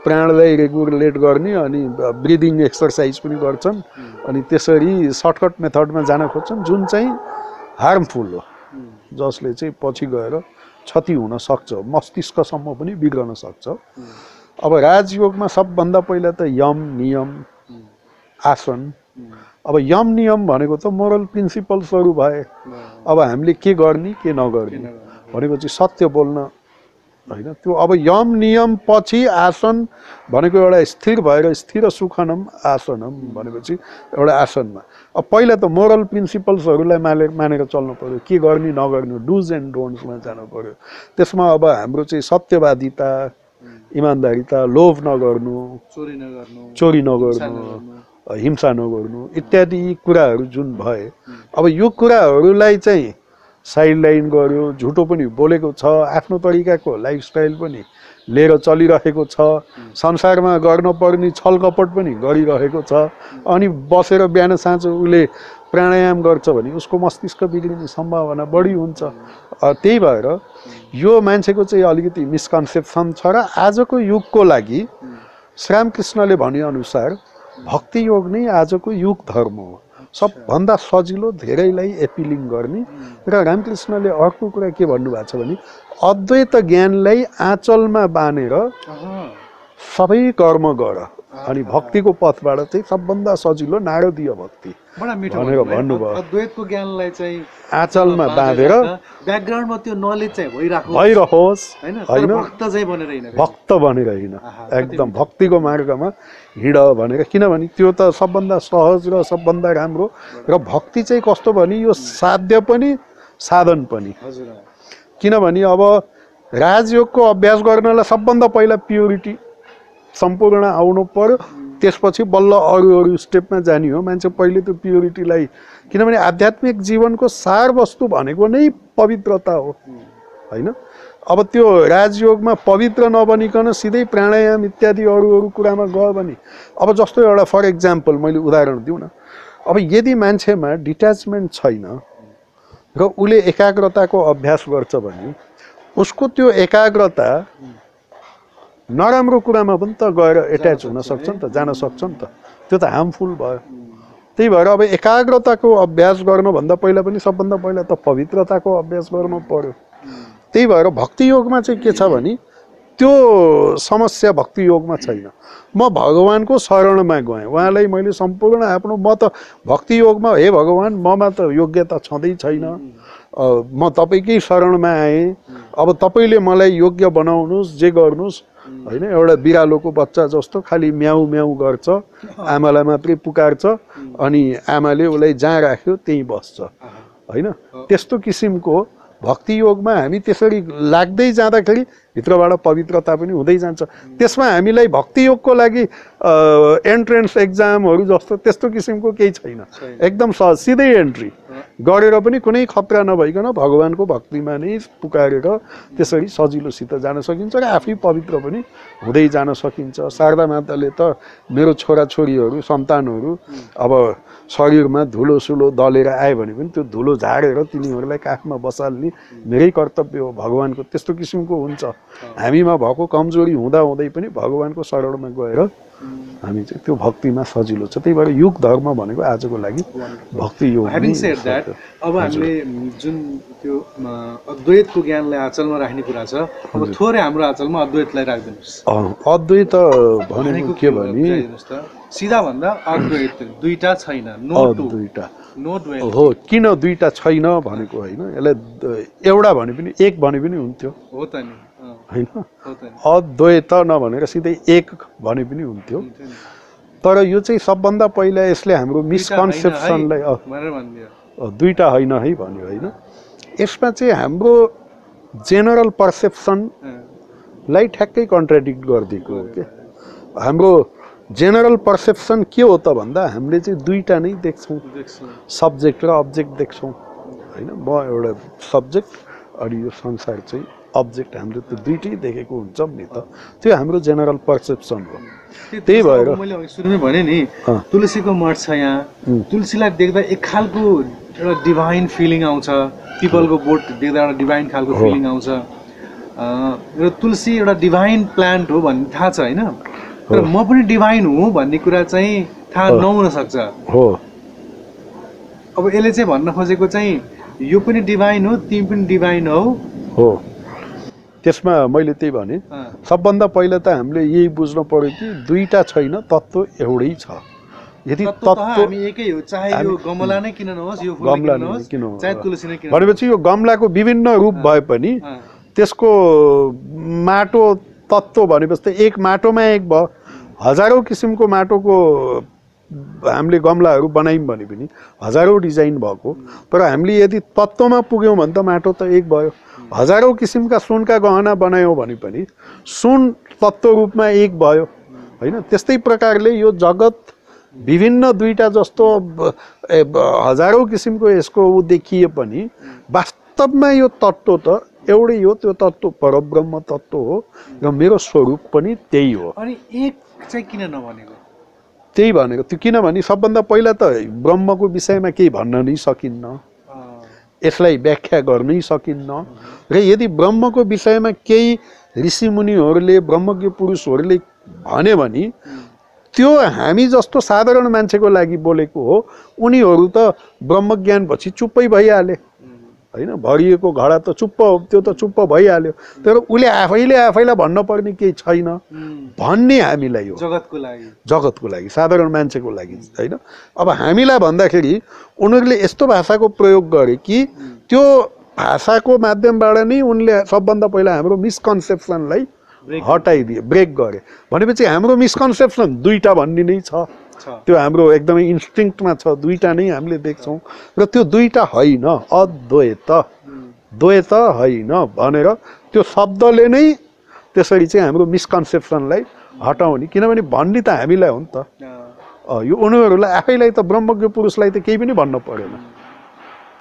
प्राणलाई रेगुलेट गर्ने अनि ब्रिदिङ एक्सर्साइज पनि गर्छन् अनि त्यसरी सर्टकट मेथडमा जान खोज्छन् जुन चाहिँ हार्मफुल हो, जसले चाहिँ पछि गएर क्षति हुन सक्छ, मस्तिष्कसम्म पनि बिग्रन सक्छ। अब राजयोगमा सबभन्दा पहिला त यम नियम आसन। अब यम नियम भनेको त मोरल प्रिन्सिपल्सहरू भए। अब हामीले के गर्ने के नगर्ने भनेको चाहिँ सत्य बोल्न होइन। त्यो अब यम नियम पछि आसन भनेको एउटा स्थिर भएर स्थिर सुखनम आसनम भनेपछि एउटा आसनमा अब पहिला त मोरल प्रिन्सिपल्सहरूलाई मानेर चल्नु पर्यो, के गर्ने नगर्ने डुज एन्ड डोन्ट्समा जानु पर्यो। त्यसमा अब हाम्रो चाहिँ सत्यवादिता, इमान्दारिता, लोभ नगर्नु, चोरी नगर्नु, हिंसा नगर्नु इत्यादि कुराहरू जुन भए। अब यो कुराहरूलाई चाहिँ साइडलाइन गर्यो, झुटो पनि बोलेको छ, आफ्नो तरिकाको लाइफस्टाइल पनि लिएर चलिरहेको छ, संसारमा गर्न पर्ने छलकपट पनि गरिरहेको छ, अनि बसेर बिहान साँझ उसले प्राणायाम गर्छ भने उसको मस्तिष्क बिग्रिने सम्भावना बढी हुन्छ। त्यही भएर यो मान्छेको चाहिँ अलिकति मिसकन्सेप्सन छ र आजको युगको लागि श्रीरामकृष्णले भनेअनुसार भक्ति योग नै आजको युग धर्म हो, सबभन्दा सजिलो, धेरैलाई एपिलिङ गर्ने। र रामकृष्णले अर्को कुरा के भन्नुभएको छ भने अद्वैत ज्ञानलाई आँचलमा बाँधेर सबै कर्म गर अनि भक्तिको पथबाट चाहिँ सबभन्दा सजिलो नारदीय भक्ति भनेर भन्नुभयो। अद्वैतको ज्ञानलाई चाहिँ आँचलमा बाँधेर ब्याकग्राउन्डमा त्यो नलेज चाहिँ भइरहोस् हैन, भक्त भनेर होइन, एकदम भक्तिको मार्गमा हिँड भनेर। किनभने त्यो त सबभन्दा सहज र सबभन्दा राम्रो। र भक्ति चाहिँ कस्तो भने यो साध्य पनि साधन पनि। किनभने अब राजयोगको अभ्यास गर्नलाई सबभन्दा पहिला प्युरिटी सम्पूर्ण आउनु पर्यो, त्यसपछि बल्ल अरू स्टेपमा जाने हो। मान्छे पहिले त्यो प्युरिटीलाई, किनभने आध्यात्मिक जीवनको सार वस्तु भनेको नै पवित्रता हो होइन। अब त्यो राजयोगमा पवित्र नबनिकन सिधै प्राणायाम इत्यादि अरू कुरामा गयो भने अब जस्तो एउटा फर इक्जाम्पल मैले उदाहरण दिउँ न, अब यदि मान्छेमा डिट्याचमेन्ट छैन र उसले एकाग्रताको अभ्यास गर्छ भने उसको त्यो एकाग्रता नराम्रो कुरामा पनि त गएर एट्याच हुन सक्छ नि त, जान सक्छ नि त, त्यो त हार्मफुल भयो। त्यही भएर अब एकाग्रताको अभ्यास गर्नुभन्दा पहिला पनि सबभन्दा पहिला त पवित्रताको अभ्यास गर्नु पर्यो। त्यही भएर भक्ति योगमा चाहिँ के छ भने त्यो समस्या भक्ति योगमा छैन। म भगवानको शरणमा गएँ, उहाँलाई मैले सम्पूर्ण आफ्नो, म त भक्ति योगमा हे भगवान ममा त योग्यता छँदै छैन, म तपाईँकै शरणमा आएँ, अब तपाईँले मलाई योग्य बनाउनुहोस्, जे गर्नुहोस् होइन। एउटा बिरालोको बच्चा जस्तो खालि म्याउ म्याउ गर्छ, आमालाई मात्रै पुकार्छ अनि आमाले उसलाई जहाँ राख्यो त्यहीँ बस्छ होइन। त्यस्तो किसिमको भक्ति योगमा हामी त्यसरी लाग्दै जाँदाखेरि भित्रबाट पवित्रता पनि हुँदै जान्छ। त्यसमा हामीलाई भक्ति योगको लागि एन्ट्रेन्स एक्जामहरू जस्तो त्यस्तो किसिमको केही छैन, एकदम सहज सिधै एन्ट्री गरेर पनि कुनै खतरा नभइकन भगवानको भक्तिमा नै पुकारेर त्यसरी सजिलोसित जान सकिन्छ र आफै पवित्र पनि हुँदै जान सकिन्छ। शारदा माताले त मेरो छोराछोरीहरू सन्तानहरू अब शरीरमा धुलो सुलो दलेर आयो भने पनि त्यो धुलो झारेर तिनीहरूलाई काखमा बसाल्ने मेरै कर्तव्य हो भगवानको, त्यस्तो किसिमको हुन्छ। हामीमा भएको कमजोरी हुँदा हुँदै पनि भगवानको शरणमा गएर हामी चाहिँ त्यो भक्तिमा सजिलो छ। त्यही भएर युग धर्म भनेको आजको लागि भक्ति योग। अब हामीले जुन त्यो अद्वैतको ज्ञानलाई आचलमा राख्ने कुरा छ, अब थोरै हाम्रो आचलमा अद्वैतलाई राख्दिनुहोस्। अद्वैत भनेको के भने सिधा भन्दा अद्वैत दुईटा छैन, नो दुईटा नो द्वैत हो। किन दुईटा छैन भनेको होइन, यसलाई एउटा भने पनि एक भने पनि हुन्थ्यो हो त नि, होइन? अद्वैत नभनेर सिधै एक भने पनि हुन्थ्यो। तर यो चाहिँ सबभन्दा पहिला यसले हाम्रो मिसकन्सेप्सनलाई दुईटा होइन है भन्यो, होइन? यसमा चाहिँ हाम्रो जेनरल पर्सेप्सनलाई ठ्याक्कै कन्ट्राडिक्ट गरिदिएको हो कि। हाम्रो जेनरल पर्सेप्सन के हो त भन्दा हामीले चाहिँ दुईटा नै देख्छौँ, सब्जेक्ट र अब्जेक्ट देख्छौँ, होइन? म एउटा सब्जेक्ट अनि यो संसार चाहिँ अब्जेक्ट, हामीले त्यो दुईटै देखेको हुन्छौँ नि त, त्यो हाम्रो जेनरल पर्सेप्सन हो। त्यही भएर मैले सुरुमै भने नि तुलसीको मठ छ यहाँ, तुलसीलाई देख्दा एक खालको एउटा डिभाइन फिलिङ आउँछ, पिपलको बोट देख्दा एउटा डिभाइन खालको फिलिङ आउँछ। र तुलसी एउटा डिभाइन प्लान्ट हो भन्ने थाहा छ, होइन? तर म पनि डिभाइन हुँ भन्ने कुरा चाहिँ थाहा नहुन सक्छ हो। अब यसले चाहिँ भन्न खोजेको चाहिँ यो पनि डिभाइन हो, तिमी पनि डिभाइन हो। त्यसमा मैले त्यही भने सबभन्दा पहिला त हामीले यही बुझ्नु पर्यो कि दुईटा छैन, तत्त्व एउटै छ। यदि तत्त्व हामी एकै हो, चाहे यो गमला नै किन नहोस्, यो फूल किन नहोस्, चाहे तुलसी नै किन, भनेपछि यो गमलाको विभिन्न रूप भए पनि त्यसको माटो तत्त्व भनेपछि त एक माटोमा एक भयो। हजारौँ किसिमको माटोको हामीले गमलाहरू बनायौँ भने पनि हजारौँ डिजाइन भएको, तर हामीले यदि तत्त्वमा पुग्यौँ भने त माटो त एक भयो। हजारौँ किसिमका सुनका गहना बनायौँ भने पनि सुन तत्त्व रूपमा एक भयो, होइन? त्यस्तै प्रकारले यो जगत विभिन्न दुईटा जस्तो हजारौँ किसिमको यसको ऊ देखिए पनि वास्तवमा यो तत्त्व त एउटै हो। त्यो तत्त्व परब्रह्म तत्त्व हो र मेरो स्वरूप पनि त्यही हो। अनि एक चाहिँ किन नभनेको? त्यही भनेको त्यो, किनभने सबभन्दा पहिला त ब्रह्मको विषयमा केही भन्न नै सकिन्न, यसलाई व्याख्या गर्नै सकिन्न। र यदि ब्रह्मको विषयमा केही ऋषिमुनिहरूले ब्रह्मज्ञ पुरुषहरूले भने भने त्यो हामी जस्तो साधारण मान्छेको लागि बोलेको हो। उनीहरू त ब्रह्मज्ञान पछि चुप्पै भइहाले, होइन? भरिएको घडा त चुप्प, त्यो त चुप्प भइहाल्यो। तर उसले आफैलाई भन्न पर्ने केही छैन भन्ने हामीलाई हो, जगतको लागि साधारण मान्छेको लागि, होइन? अब हामीलाई भन्दाखेरि उनीहरूले यस्तो भाषाको प्रयोग गरे कि त्यो भाषाको माध्यमबाट नै उनले सबभन्दा पहिला हाम्रो मिसकन्सेप्सनलाई हटाइदिए, ब्रेक गरे। भनेपछि हाम्रो मिसकन्सेप्सन दुईटा भन्ने नै छ, त्यो हाम्रो एकदमै इन्स्टिङ्क्टमा छ, दुईटा नै हामीले देख्छौँ। र त्यो दुईटा होइन, अद्वैत द्वैत होइन भनेर त्यो शब्दले नै त्यसरी चाहिँ हाम्रो मिसकन्सेप्सनलाई हटाउने। किनभने भन्ने त हामीलाई हो नि त, यो उनीहरूलाई आफैलाई त ब्रह्मज्ञ पुरुषलाई त केही पनि भन्न परेन।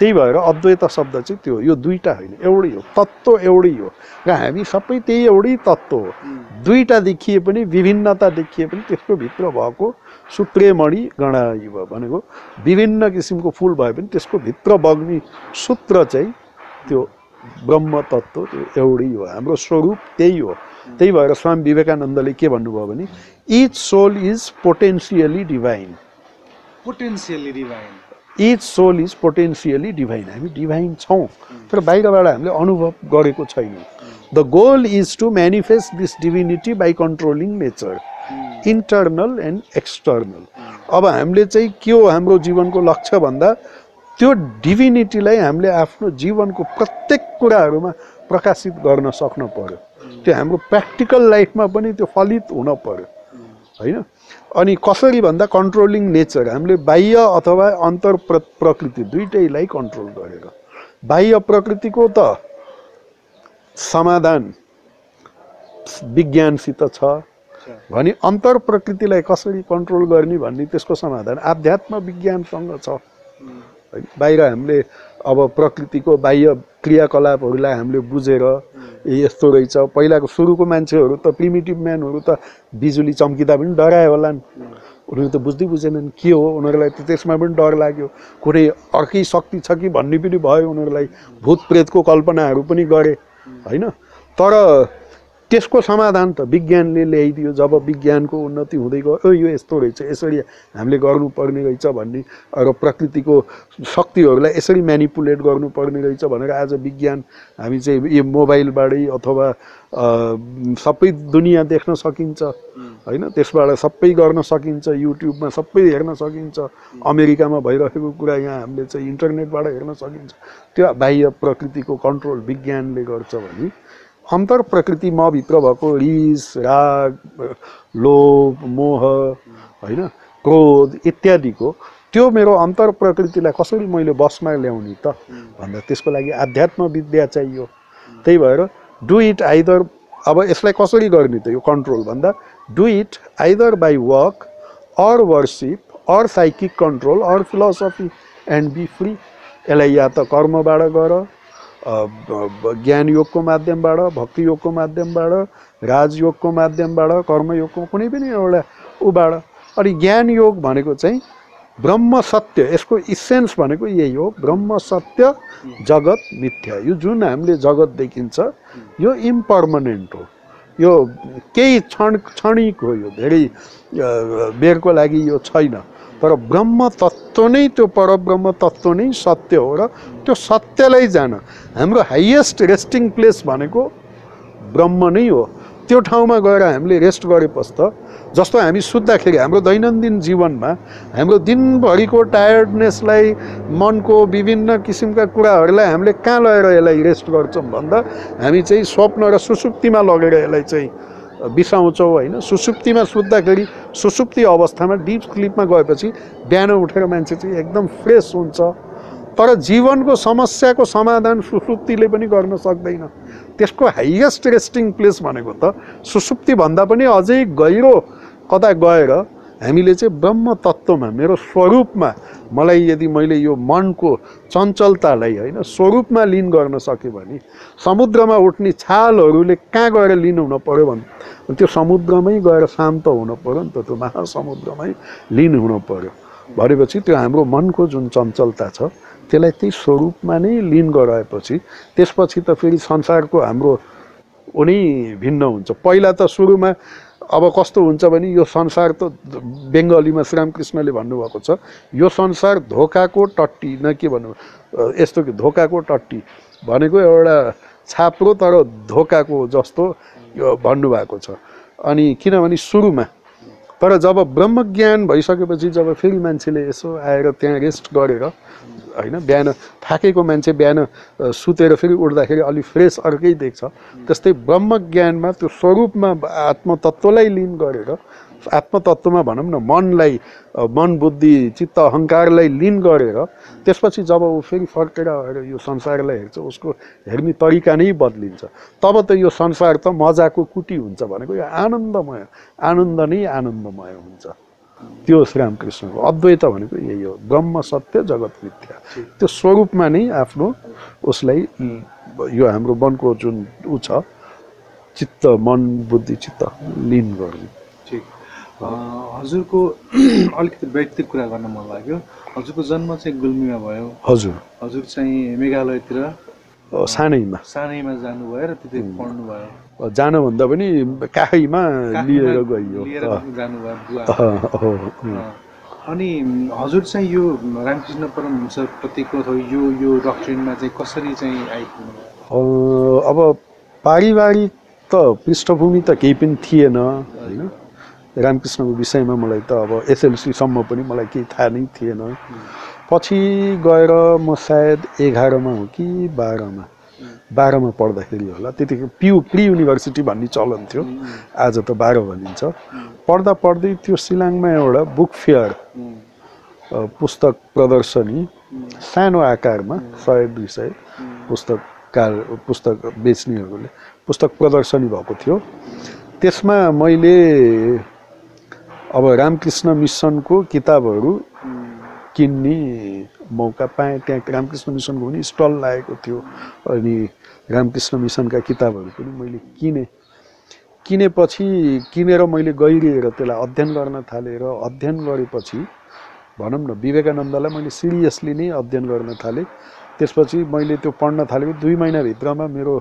त्यही भएर अद्वैत शब्द चाहिँ त्यो, यो दुईटा होइन, एउटै हो, तत्त्व एउटै हो र हामी सबै त्यही एउटै तत्त्व हो। दुईटा देखिए पनि, विभिन्नता देखिए पनि त्यसको भित्र भएको सूत्रेमणि गणाइव भनेको विभिन्न किसिमको फुल भए पनि त्यसको भित्र बग्ने सूत्र चाहिँ त्यो ब्रह्म तत्त्व त्यो एउटै हो, हाम्रो स्वरूप त्यही हो। त्यही भएर स्वामी विवेकानन्दले के भन्नुभयो भने each soul is potentially divine. Potentially divine, each soul is potentially divine. हामी डिभाइन छौँ, तर बाहिरबाट हामीले अनुभव गरेको छैनौँ। The goal is to manifest this divinity by controlling nature, internal and external. अब हामीले चाहिँ के हो हाम्रो जीवनको लक्ष्य भन्दा त्यो डिभिनिटीलाई हामीले आफ्नो जीवनको प्रत्येक कुराहरूमा प्रकाशित गर्न सक्नु पर्यो। त्यो हाम्रो प्र्याक्टिकल लाइफमा पनि त्यो फलित हुन पर्यो, होइन? अनि कसरी भन्दा कन्ट्रोलिङ नेचर, हामीले बाह्य अथवा अन्तर प्रकृति दुईटैलाई कन्ट्रोल गरेर। बाह्य प्रकृतिको त समाधान विज्ञानसित छ भने अन्तर प्रकृतिलाई कसरी कन्ट्रोल गर्ने भन्ने त्यसको समाधान आध्यात्म विज्ञानसँग छ। बाहिर हामीले अब प्रकृतिको बाह्य क्रियाकलापहरूलाई हामीले बुझेर यस्तो रहेछ। पहिलाको सुरुको मान्छेहरू त प्रिमिटिभ म्यानहरू त बिजुली चम्किँदा पनि डरायो होलान्, उनीहरू त बुझ्दै बुझेनन् के हो, उनीहरूलाई त त्यसमा पनि डर लाग्यो, कुनै अर्कै शक्ति छ कि भन्ने पनि भयो, उनीहरूलाई भूत प्रेतको कल्पनाहरू पनि गरे होइन। तर त्यसको समाधान त विज्ञानले ल्याइदियो। जब विज्ञानको उन्नति हुँदै गयो, यो यस्तो रहेछ, यसरी हामीले गर्नुपर्ने रहेछ भन्ने, र प्रकृतिको शक्तिहरूलाई यसरी म्यानिपुलेट गर्नुपर्ने रहेछ भनेर आज विज्ञान हामी चाहिँ यो मोबाइलबाटै अथवा सबै दुनियाँ देख्न सकिन्छ होइन, त्यसबाट सबै गर्न सकिन्छ, युट्युबमा सबै हेर्न सकिन्छ, अमेरिकामा भइरहेको कुरा यहाँ हामीले चाहिँ इन्टरनेटबाट हेर्न सकिन्छ। त्यो बाह्य प्रकृतिको कन्ट्रोल विज्ञानले गर्छ भने अन्तर प्रकृति मभित्र भएको रिस, राग, लोभ, मोह होइन, क्रोध इत्यादिको त्यो मेरो अन्तर प्रकृतिलाई कसरी मैले बसमा ल्याउने त भन्दा त्यसको लागि आध्यात्म विद्या चाहियो। त्यही भएर डु इट आइदर, अब यसलाई कसरी गर्ने त यो कन्ट्रोल भन्दा do it either by work or worship or psychic control or philosophy and be free. यसलाई या त कर्मबाट गर, ज्ञान योगको माध्यमबाट, भक्ति योगको माध्यमबाट, राजयोगको माध्यमबाट, कर्मयोगको कुनै पनि एउटा उबाट। अनि ज्ञान योग भनेको चाहिँ ब्रह्म सत्य, यसको इसेन्स भनेको यही हो, ब्रह्म सत्य जगत मिथ्या। यो जुन हामीले जगत देखिन्छ यो इम्पर्मनेन्ट हो, यो केही क्षणिक हो, यो धेरै बेरको लागि यो छैन। तर ब्रह्म तत्त्व नै, त्यो परब्रह्म तत्त्व नै सत्य हो र त्यो सत्यलाई जान हाम्रो हाइएस्ट रेस्टिङ प्लेस भनेको ब्रह्म नै हो। त्यो ठाउँमा गएर हामीले रेस्ट गरेपछि त जस्तो हामी सुत्दाखेरि हाम्रो दैनन्दिन जीवनमा हाम्रो दिनभरिको टायर्डनेसलाई, मनको विभिन्न किसिमका कुराहरूलाई हामीले कहाँ लगेर यसलाई रेस्ट गर्छौँ भन्दा हामी चाहिँ स्वप्न र सुसुप्तिमा लगेर यसलाई चाहिँ बिसाउँछौँ होइन। सुसुप्तिमा सुत्दाखेरि सुसुप्ति अवस्थामा डिप स्लिपमा गएपछि बिहान उठेर मान्छे चाहिँ एकदम फ्रेस हुन्छ। तर जीवनको समस्याको समाधान सुसुप्तिले पनि गर्न सक्दैन। त्यसको हाइएस्ट रेस्टिङ प्लेस भनेको त सुसुप्तिभन्दा पनि अझै गहिरो कता गएर हामीले चाहिँ ब्रह्म तत्त्वमा, मेरो स्वरूपमा, मलाई यदि मैले यो मनको चञ्चलतालाई होइन स्वरूपमा लिन गर्न सकेँ भने समुद्रमा उठ्ने छालहरूले कहाँ गएर लिन हुन पर्यो भने त्यो समुद्रमै गएर शान्त हुन पर्यो नि त, त्यो महासमुद्रमै लिन हुन पर्यो। भनेपछि त्यो हाम्रो मनको जुन चञ्चलता छ त्यसलाई त्यही स्वरूपमा नै लिन गराएपछि त्यसपछि त फेरि संसारको हाम्रो उनी भिन्न हुन्छ। पहिला त सुरुमा अब कस्तो हुन्छ भने यो संसार त बङ्गालीमा श्रीरामकृष्णले भन्नुभएको छ, यो संसार धोकाको टट्टी, न के भन्नु यस्तो कि धोकाको टट्टी भनेको एउटा छाप्रो तर धोकाको जस्तो यो भन्नुभएको छ। अनि किनभने सुरुमा, तर जब ब्रह्मज्ञान भइसकेपछि जब फेरि मान्छेले यसो आएर त्यहाँ रेस्ट गरेर होइन, बिहान थाकेको मान्छे बिहान सुतेर फेरि उठ्दाखेरि अलिक फ्रेस अर्कै देख्छ। त्यस्तै ब्रह्मज्ञानमा त्यो स्वरूपमा आत्मतत्त्वलाई लिन गरेर, आत्मतत्त्वमा भनौँ न मनलाई, मन बुद्धि चित्त अहङ्कारलाई लिन गरेर त्यसपछि जब ऊ फेरि फर्केर आएर यो संसारलाई हेर्छ उसको हेर्ने तरिका नै बदलिन्छ। तब त यो संसार त मजाको कुटी हुन्छ भनेको यो आनन्दमय, आनन्द नै आनन्दमय हुन्छ। त्यो श्रीरामकृष्णको अद्वैत भनेको यही हो, ब्रह्म सत्य जगत मिथ्या। त्यो स्वरूपमा नै आफ्नो उसलाई यो हाम्रो मनको जुन ऊ छ चित्त, मन बुद्धि चित्त लिन गर्नु। ठिक। हजुरको अलिकति व्यक्तिगत कुरा गर्न मन लाग्यो। हजुरको जन्म चाहिँ गुल्मीमा भयो। हजुर। हजुर चाहिँ मेघालयतिर सानैमा जानुभयो र त्यतै पढ्नुभयो। जानुभन्दा पनि काखैमा लिएर गइयो। अनि हजुर चाहिँ यो रामकृष्ण परमहंस प्रतिको अथवा यो डक्ट्रिनमा चाहिँ कसरी चाहिँ आइपुग्नु? अब पारिवारिक त पृष्ठभूमि त केही पनि थिएन होइन। रामकृष्णको विषयमा मलाई त अब एसएलसी सम्म पनि मलाई केही थाहा नै थिएन। पछि गएर म सायद 11मा हो कि 12मा पढ्दाखेरि होला, त्यतिखेर प्री युनिभर्सिटी भन्ने चलन थियो, आज त 12 भनिन्छ। पढ्दा पढ्दै त्यो सिलाङमा एउटा बुक फेयर पुस्तक प्रदर्शनी सानो आकारमा 100-200 पुस्तक पुस्तक बेच्नेहरूले पुस्तक प्रदर्शनी भएको थियो। त्यसमा मैले अब रामकृष्ण मिसनको किताबहरू किन्ने मौका पाएँ। त्यहाँ रामकृष्ण मिसनको पनि स्टल लागेको थियो अनि रामकृष्ण मिसनका किताबहरू पनि मैले किनेपछि किनेर मैले गहिरिएर त्यसलाई अध्ययन गर्न थालेँ र अध्ययन गरेपछि भनौँ न विवेकानन्दलाई मैले सिरियसली नै अध्ययन गर्न थालेँ। त्यसपछि मैले त्यो पढ्न थालेको 2 महिनाभित्रमा मेरो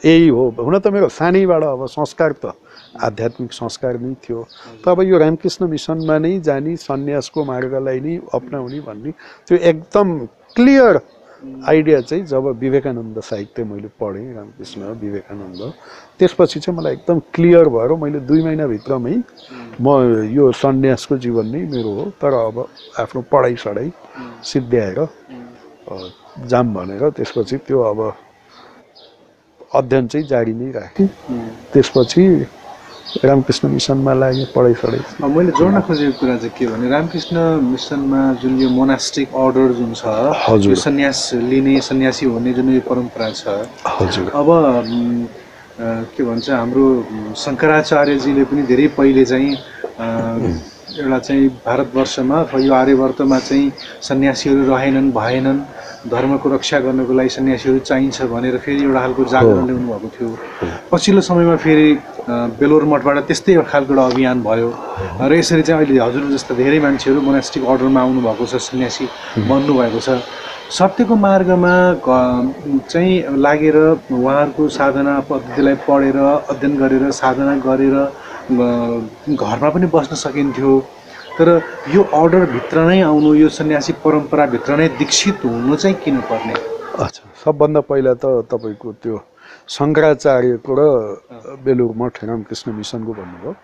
यही हो। हुन त मेरो सानैबाट अब संस्कार त आध्यात्मिक संस्कार नै थियो। त अब यो रामकृष्ण मिसनमा नै जाने सन्यासको मार्गलाई नै अपनाउने भन्ने त्यो एकदम क्लियर आइडिया चाहिँ जब विवेकानन्द साहित्य मैले पढेँ रामकृष्ण विवेकानन्द त्यसपछि चाहिँ मलाई एकदम क्लियर भएर मैले 2 महिनाभित्रमै म यो सन्यासको जीवन नै मेरो हो। तर अब आफ्नो पढाइ सढाइ सिद्ध्याएर जाम भनेर त्यसपछि त्यो अब अध्ययन चाहिँ जारी नै राखेँ। त्यसपछि रामकृष्ण मिसनमा लागेँ पढाइ सढाइ। मैले जोड्न खोजेको कुरा चाहिँ के भने रामकृष्ण मिसनमा जुन यो मोनास्टिक अर्डर जुन छ यो सन्यास लिने सन्यासी हुने जुन यो परम्परा छ हजुर अब के भन्छ हाम्रो शङ्कराचार्यजीले पनि धेरै पहिले चाहिँ एउटा चाहिँ भारतवर्षमा अथवा यो आर्यवर्तमा चाहिँ सन्यासीहरू रहेनन् भएनन् धर्मको रक्षा गर्नको लागि सन्यासीहरू चाहिन्छ भनेर फेरि एउटा खालको जागरण ल्याउनु भएको थियो। पछिल्लो समयमा फेरि बेलोर मठबाट त्यस्तै खालको एउटा अभियान भयो र यसरी चाहिँ अहिले हजुर जस्ता धेरै मान्छेहरू मोनास्टिक अर्डरमा आउनु भएको छ सन्यासी बन्नु भएको छ। सत्यको मार्गमा चाहिँ लागेर उहाँहरूको साधना पद्धतिलाई पढेर अध्ययन गरेर साधना गरेर घरमा पनि बस्न सकिन्थ्यो। तर यो अर्डरभित्र नै आउनु यो सन्यासी परम्पराभित्र नै दीक्षित हुनु चाहिँ किन पर्ने? अच्छा सबभन्दा पहिला त तपाईँको त्यो शङ्कराचार्यको र बेलुर मठ रामकृष्ण मिसनको भन्नुभयो।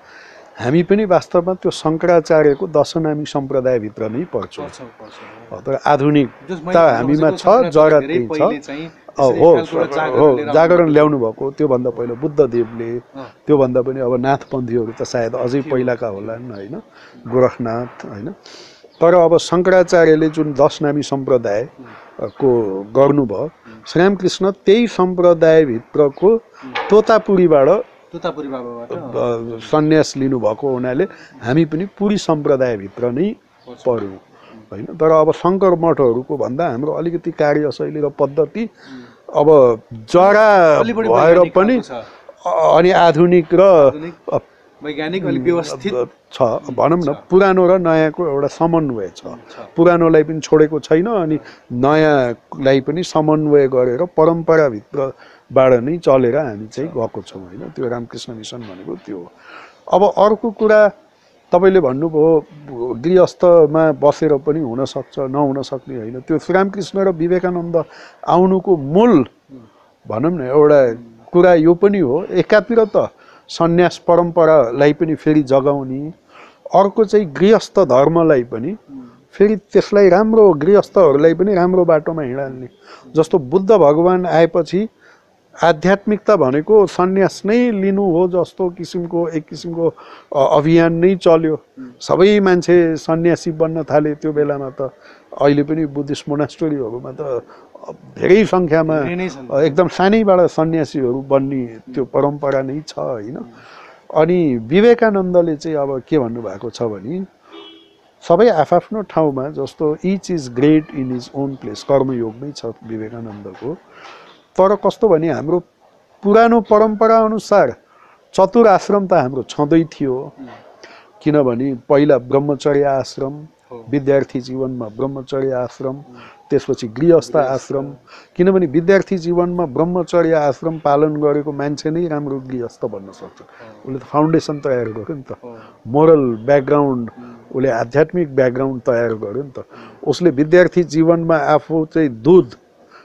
हामी पनि वास्तवमा त्यो शङ्कराचार्यको दशनामी सम्प्रदायभित्र नै पर्छौँ। तर आधुनिकता हामीमा छ जरा त्यही छ हो जागरण ल्याउनु भएको। त्योभन्दा पहिला बुद्धदेवले त्योभन्दा पनि अब नाथपन्थीहरू त सायद अझै पहिलाका होलान् होइन गोरखनाथ होइन। तर अब शङ्कराचार्यले जुन दशनामी सम्प्रदायको गर्नुभयो श्रीरामकृष्ण त्यही सम्प्रदायभित्रको तोतापुरीबाट सन्यास लिनुभएको हुनाले हामी पनि पुरी सम्प्रदायभित्र नै पऱ्यौँ होइन। तर अब शङ्कर मठहरूको भन्दा हाम्रो अलिकति कार्यशैली र पद्धति अब जरा भएर पनि अनि आधुनिक र वैज्ञानिक अलि व्यवस्थित छ भनौँ न। पुरानो र नयाँको एउटा समन्वय छ। पुरानोलाई पनि छोडेको छैन अनि नयाँलाई पनि समन्वय गरेर परम्पराभित्रबाट नै चलेर हामी चाहिँ गएको छौँ होइन। त्यो रामकृष्ण मिसन भनेको त्यो हो। अब अर्को कुरा तपाईँले भन्नुभयो गृहस्थमा बसेर पनि हुनसक्छ नहुन सक्ने होइन। त्यो श्रीरामकृष्ण र विवेकानन्द आउनुको मूल भनौँ न एउटा कुरा यो पनि हो। एकातिर त सन्यास परम्परालाई पनि फेरि जगाउने अर्को चाहिँ गृहस्थ धर्मलाई पनि फेरि त्यसलाई राम्रो गृहस्थहरूलाई पनि राम्रो बाटोमा हिँडाल्ने। जस्तो बुद्ध भगवान आएपछि आध्यात्मिकता भनेको सन्यास नै लिनु हो जस्तो किसिमको एक किसिमको अभियान नै चल्यो। सबै मान्छे सन्यासी बन्न थाले त्यो बेलामा त। अहिले पनि बुद्धिस्ट मोनास्ट्रीहरूमा त धेरै सङ्ख्यामा एकदम सानैबाट सन्यासीहरू बन्ने त्यो परम्परा नै छ होइन। अनि विवेकानन्दले चाहिँ अब के भन्नुभएको छ भने सबै आफ्नो ठाउँमा जस्तो each is great in his own place कर्मयोगमै छ विवेकानन्दको। तर कस्तो भने हाम्रो पुरानो परम्परा अनुसार चतुर आश्रम त हाम्रो छँदै थियो। किनभने पहिला ब्रह्मचर्य आश्रम विद्यार्थी जीवनमा ब्रह्मचर्य आश्रम त्यसपछि गृहस्थ आश्रम। किनभने विद्यार्थी जीवनमा ब्रह्मचर्य आश्रम पालन गरेको मान्छे नै राम्रो गृहस्थ बन्न सक्छ। उसले त फाउन्डेसन तयार गर्यो नि त मोरल ब्याकग्राउन्ड उसले आध्यात्मिक ब्याकग्राउन्ड तयार गर्यो नि त। उसले विद्यार्थी जीवनमा आफू चाहिँ दुध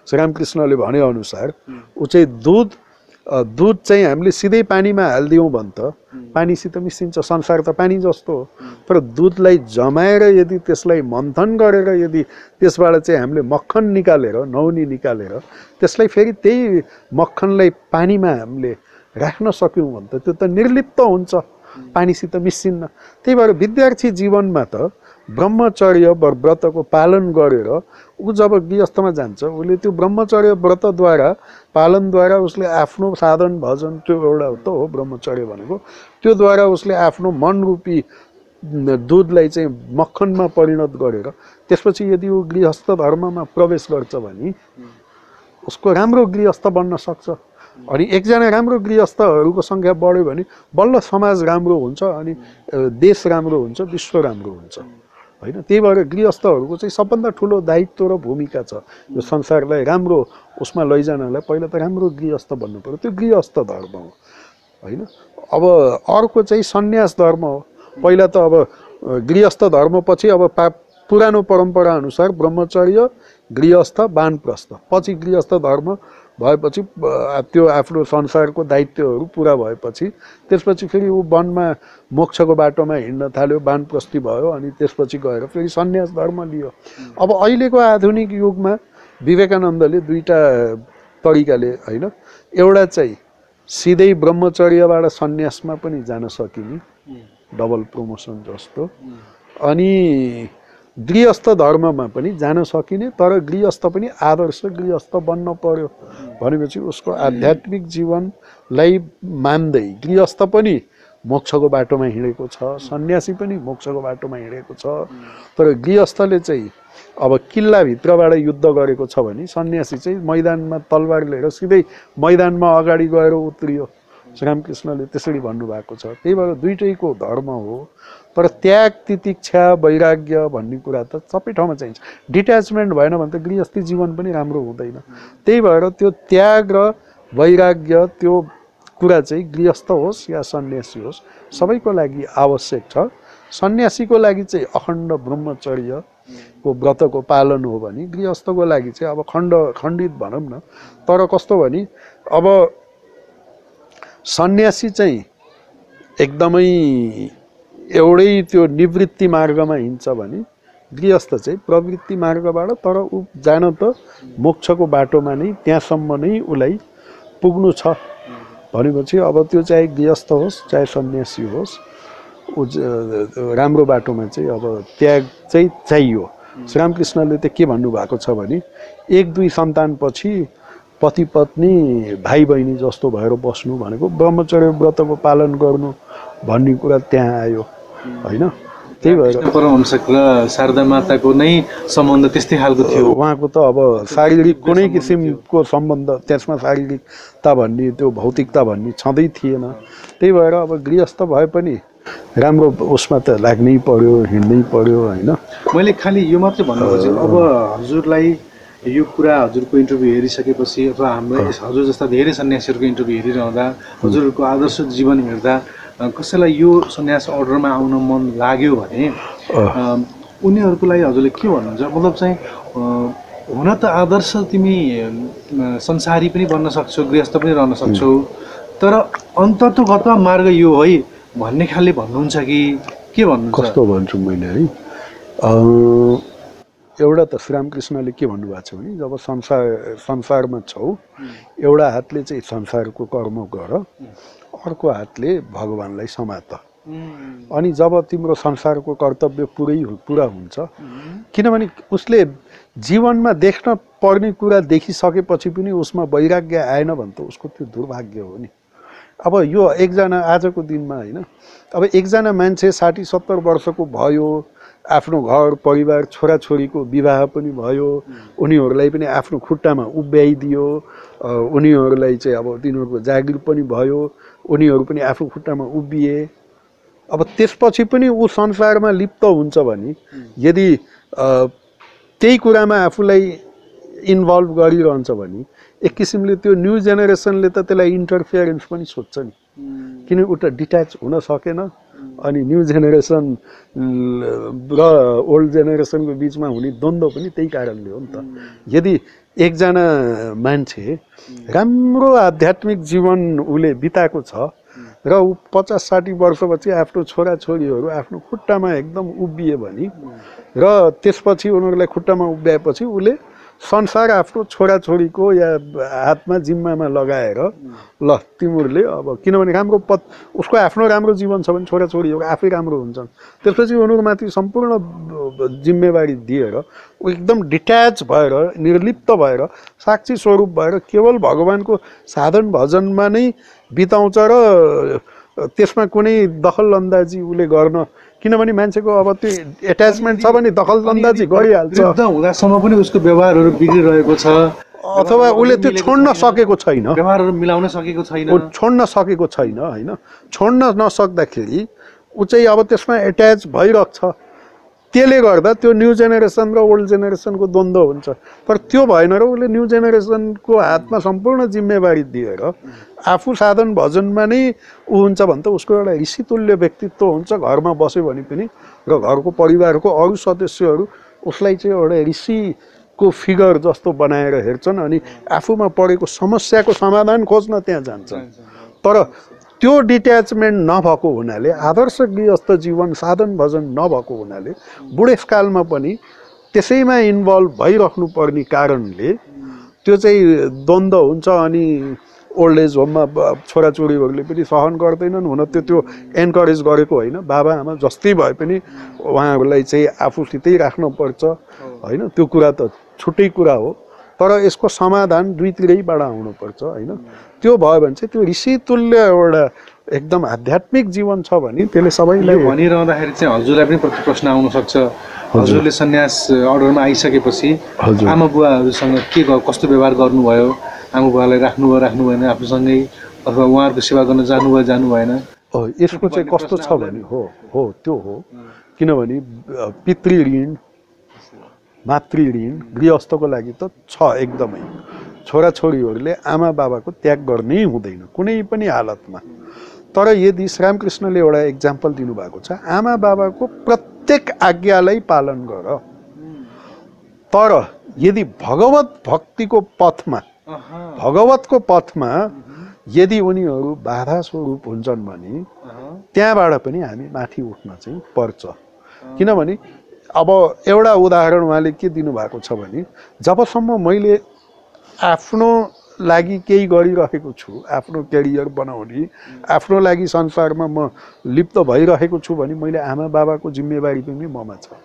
श्रीरामकृष्णले भनेअनुसार ऊ चाहिँ दुध चाहिँ हामीले सिधै पानीमा हालिदियौँ भने त पानीसित मिसिन्छ। संसार त पानी जस्तो हो। तर दुधलाई जमाएर यदि त्यसलाई मन्थन गरेर यदि त्यसबाट चाहिँ हामीले मक्खन निकालेर नौनी निकालेर त्यसलाई फेरि त्यही मक्खनलाई पानीमा हामीले राख्न सक्यौँ भने त त्यो त निर्लिप्त हुन्छ पानीसित मिसिन्न। त्यही भएर विद्यार्थी जीवनमा त ब्रह्मचर्य व्रतको पालन गरेर ऊ जब गृहस्थमा जान्छ उसले त्यो ब्रह्मचर्य व्रतद्वारा पालनद्वारा उसले आफ्नो साधन भजन त्यो एउटा त हो ब्रह्मचर्य भनेको त्योद्वारा उसले आफ्नो मनरूपी दुधलाई चाहिँ मक्खनमा परिणत गरेर त्यसपछि यदि ऊ गृहस्थ धर्ममा प्रवेश गर्छ भने उसको राम्रो गृहस्थ बन्न सक्छ। अनि एकजना राम्रो गृहस्थहरूको सङ्ख्या बढ्यो भने बल्ल समाज राम्रो हुन्छ अनि देश राम्रो हुन्छ विश्व राम्रो हुन्छ होइन। त्यही भएर गृहस्थहरूको चाहिँ सबभन्दा ठुलो दायित्व र भूमिका छ यो संसारलाई राम्रो उसमा लैजानलाई पहिला त राम्रो गृहस्थ बन्नु पर्यो त्यो गृहस्थ धर्म हो होइन। अब अर्को चाहिँ सन्यास धर्म हो। पहिला त अब गृहस्थ धर्मपछि अब पुरानो परम्परा अनुसार ब्रह्मचर्य गृहस्थ वानप्रस्थ पछि गृहस्थ धर्म भएपछि त्यो आफ्नो संसारको दायित्वहरू पुरा भएपछि त्यसपछि फेरि ऊ वनमा मोक्षको बाटोमा हिँड्न थाल्यो वानप्रस्थी भयो अनि त्यसपछि गएर फेरि सन्यास धर्म लियो। अब अहिलेको आधुनिक युगमा विवेकानन्दले दुईटा तरिकाले होइन एउटा चाहिँ सिधै ब्रह्मचर्यबाट सन्यासमा पनि जान सकिने डबल प्रमोसन जस्तो अनि गृहस्थ धर्ममा पनि जान सकिने तर गृहस्थ पनि आदर्श गृहस्थ बन्न पर्यो भनेपछि उसको आध्यात्मिक जीवनलाई मान्दै गृहस्थ पनि मोक्षको बाटोमा हिँडेको छ सन्यासी पनि मोक्षको बाटोमा हिँडेको छ। तर गृहस्थले चाहिँ अब किल्लाभित्रबाट युद्ध गरेको छ भने सन्यासी चाहिँ मैदानमा तलवार लिएर सिधै मैदानमा अगाडि गएर उत्रियो श्रीरामकृष्णले त्यसरी भन्नुभएको छ। त्यही भएर दुईटैको धर्म हो तर त्याग तितिक्षा वैराग्य भन्ने कुरा त सबै ठाउँमा चाहिन्छ। डिट्याचमेन्ट भएन भने त गृहस्थी जीवन पनि राम्रो हुँदैन। त्यही भएर त्यो त्याग र वैराग्य त्यो कुरा चाहिँ गृहस्थ होस् या सन्यासी होस् सबैको लागि आवश्यक छ। सन्यासीको लागि चाहिँ अखण्ड ब्रह्मचर्यको व्रतको पालन हो भने गृहस्थको लागि चाहिँ अब खण्डित भनौँ न। तर कस्तो भने अब सन्यासी चाहिँ एकदमै एउटै त्यो निवृत्ति मार्गमा हिँड्छ भने गृहस्थ चाहिँ प्रवृत्ति मार्गबाट तर ऊ जान त मोक्षको बाटोमा नै त्यहाँसम्म नै उसलाई पुग्नु छ भनेपछि अब त्यो चाहे गृहस्थ होस् चाहे सन्यासी होस् ऊ राम्रो बाटोमा चाहिँ अब त्याग चाहिँ चाहियो। श्रीरामकृष्णले त के भन्नुभएको छ भने एक दुई सन्तानपछि पति पत्नी भाइ बहिनी जस्तो भएर बस्नु भनेको ब्रह्मचर्य व्रतको पालन गर्नु भन्ने कुरा त्यहाँ आयो होइन। त्यही भएर परमहंसक र शारदा माताको नै सम्बन्ध त्यस्तै खालको थियो। उहाँको त अब शारीरिक कुनै किसिमको सम्बन्ध त्यसमा शारीरिकता भन्ने त्यो भौतिकता भन्ने छँदै थिएन। त्यही भएर अब गृहस्थ भए पनि राम्रो उसमा त लाग्नै पर्यो हिँड्नै पर्यो होइन। मैले खालि यो मात्रै भन्नु खोजेँ अब हजुरलाई यो कुरा हजुरको इन्टरभ्यू हेरिसकेपछि अथवा हाम्रो हजुर जस्ता धेरै सन्यासीहरूको इन्टरभ्यू हेरिरहँदा हजुरहरूको आदर्श जीवन हेर्दा कसैलाई यो सन्यास अर्डरमा आउन मन लाग्यो भने उनीहरूको लागि हजुरले के भन्नुहुन्छ? मतलब चाहिँ हुन त आदर्श तिमी संसारी पनि बन्न सक्छौ गृहस्थ पनि रहन सक्छौ तर अन्ततोगतमा मार्ग यो है भन्ने खालले भन्नुहुन्छ कि के भन्नुहुन्छ? कस्तो भन्छु मैले है एउटा त श्रीरामकृष्णले के भन्नुभएको छ भने जब संसारमा छौ एउटा हातले चाहिँ संसारको कर्म गर अर्को हातले भगवानलाई समात अनि जब तिम्रो संसारको कर्तव्य पुरा हुन्छ किनभने उसले जीवनमा देख्न पर्ने कुरा देखिसकेपछि पनि उसमा वैराग्य आएन भने त उसको त्यो दुर्भाग्य हो नि। अब यो एकजना आजको दिनमा होइन अब एकजना मान्छे 60-70 वर्षको भयो आफ्नो घर परिवार छोराछोरीको विवाह पनि भयो उनीहरूलाई पनि आफ्नो खुट्टामा उभ्याइदियो उनीहरूलाई चाहिँ अब तिनीहरूको जागिर पनि भयो उनीहरू पनि आफ्नो खुट्टामा उभिए। अब त्यसपछि पनि ऊ संसारमा लिप्त हुन्छ भने यदि त्यही कुरामा आफूलाई इन्भल्भ गरिरहन्छ भने एक किसिमले त्यो न्यू जेनेरेसनले त त्यसलाई इन्टरफियरेन्स पनि सोध्छ नि किन उता डिट्याच हुन सकेन अनि न्यू जेनेरेसन र ओल्ड जेनेरेसनको बिचमा हुने द्वन्द्व पनि त्यही कारणले हो नि त। यदि एकजना मान्छे राम्रो आध्यात्मिक जीवन उसले बिताएको छ र ऊ 50-60 वर्षपछि आफ्नो छोराछोरीहरू आफ्नो खुट्टामा एकदम उभिए भने र त्यसपछि उनीहरूलाई खुट्टामा उभ्याएपछि उसले संसार आफ्नो छोराछोरीको या हातमा जिम्मामा लगाएर ल तिमीहरूले अब किनभने राम्रो उसको आफ्नो राम्रो जीवन छ भने छोराछोरीहरू आफै राम्रो हुन्छन् त्यसपछि उनीहरूमाथि सम्पूर्ण जिम्मेवारी दिएर ऊ एकदम डिट्याच भएर निर्लिप्त भएर साक्षी स्वरूप भएर केवल भगवानको साधन भजनमा नै बिताउँछ र त्यसमा कुनै दखलअन्दाजी उसले गर्न किनभने मान्छेको अब त्यो एट्याचमेन्ट छ भने दखलअन्दाजी गरिहाल्छ हुँदासम्म पनि उसको व्यवहारहरू बिग्रिरहेको छ अथवा उसले त्यो छोड्न सकेको छैन व्यवहारहरू मिलाउन सकेको छैन छोड्न सकेको छैन हैन छोड्न नसक्दाखेरि ऊ चाहिँ अब त्यसमा एट्याच भइरहेको छ त्यसले गर्दा त्यो न्यू जेनेरेसन र ओल्ड जेनेरेसनको द्वन्द्व हुन्छ तर त्यो भएन र उसले न्यू जेनेरेसनको हातमा सम्पूर्ण जिम्मेवारी दिएर आफू साधन भजनमा नै ऊ हुन्छ भने त उसको एउटा ऋषितुल्य व्यक्तित्व हुन्छ घरमा बस्यो भने पनि र घरको परिवारको अरू सदस्यहरू उसलाई चाहिँ एउटा ऋषिको फिगर जस्तो बनाएर हेर्छन् अनि आफूमा परेको समस्याको समाधान खोज्न त्यहाँ जान्छन् तर त्यो डिट्याचमेन्ट नभएको हुनाले आदर्श गृहस्थ जीवन साधन भजन नभएको हुनाले बुढेसकालमा पनि त्यसैमा इन्भल्भ भइराख्नु पर्ने कारणले त्यो चाहिँ द्वन्द्व हुन्छ अनि ओल्ड एज होममा छोराछोरीहरूले पनि सहन गर्दैनन् हुन त्यो एन्करेज गरेको होइन बाबा आमा जस्तै भए पनि उहाँहरूलाई चाहिँ आफूसितै राख्नुपर्छ होइन त्यो कुरा त छुट्टै कुरा हो तर यसको समाधान दुईतिरैबाट आउनुपर्छ होइन त्यो भयो भने चाहिँ त्यो ऋषितुल्य एउटा एकदम आध्यात्मिक जीवन छ भने त्यसले सबैलाई भनिरहँदाखेरि चाहिँ हजुरलाई पनि प्रश्न आउन सक्छ हजुरले सन्यास अर्डरमा आइसकेपछि आमा बुवाहरूसँग के कस्तो व्यवहार गर्नुभयो आमा बुवालाई राख्नु भएन आफूसँगै अथवा उहाँहरूको सेवा गर्न जानु भएन यसको चाहिँ कस्तो छ भने हो त्यो हो किनभने पितृ ऋण मातृ ऋण गृहस्थको लागि त छ एकदमै छोराछोरीहरूले आमा बाबाको त्याग गर्नै हुँदैन कुनै पनि हालतमा तर यदि श्रीरामकृष्णले एउटा एक्जाम्पल दिनुभएको छ आमा बाबाको प्रत्येक आज्ञालाई पालन गर तर यदि भगवत भक्तिको पथमा यदि उनीहरू बाधा स्वरूप हुन्छन् भने त्यहाँबाट पनि हामी माथि उठ्न चाहिँ पर्छ किनभने अब एउटा उदाहरण उहाँले के दिनुभएको छ भने जबसम्म मैले आफ्नो लागि केही गरिरहेको छु आफ्नो करियर बनाउने आफ्नो लागि संसारमा म लिप्त भइरहेको छु भने मैले आमा बाबाको जिम्मेवारी पनि ममा छ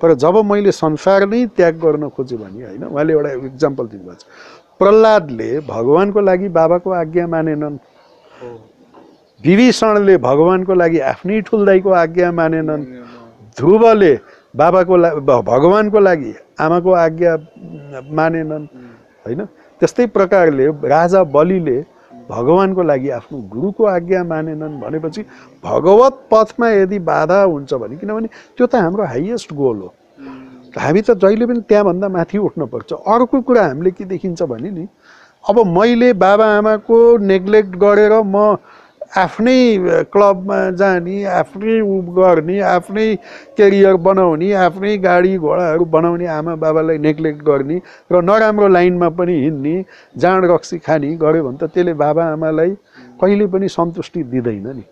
तर जब मैले संसार नै त्याग गर्न खोजेँ भने होइन उहाँले एउटा एक्जाम्पल दिनुभएको छ प्रह्लादले भगवानको लागि बाबाको आज्ञा मानेनन् विभीषणले भगवानको लागि आफ्नै ठुल्दाईको आज्ञा मानेनन् ध्रुवले भगवानको लागि आमाको आज्ञा मानेनन् होइन त्यस्तै प्रकारले राजा बलिले भगवानको लागि आफ्नो गुरुको आज्ञा मानेनन् भनेपछि भगवत पथमा यदि बाधा हुन्छ भने किनभने त्यो त हाम्रो हाइएस्ट गोल हो हामी त जहिले पनि त्यहाँभन्दा माथि उठ्नुपर्छ अर्को कुरा हामीले के देखिन्छ भने नि अब मैले बाबा आमाको नेग्लेक्ट गरेर म आफ्नै क्लबमा जाने आफ्नै गर्ने आफ्नै करियर बनाउने आफ्नै गाडी घोडाहरू बनाउने आमा बाबालाई नेग्लेक्ट गर्ने र नराम्रो लाइनमा पनि हिँड्ने जाँड रक्सी खाने गऱ्यो भने त त्यसले बाबा आमालाई कहिले पनि सन्तुष्टि दिँदैन नि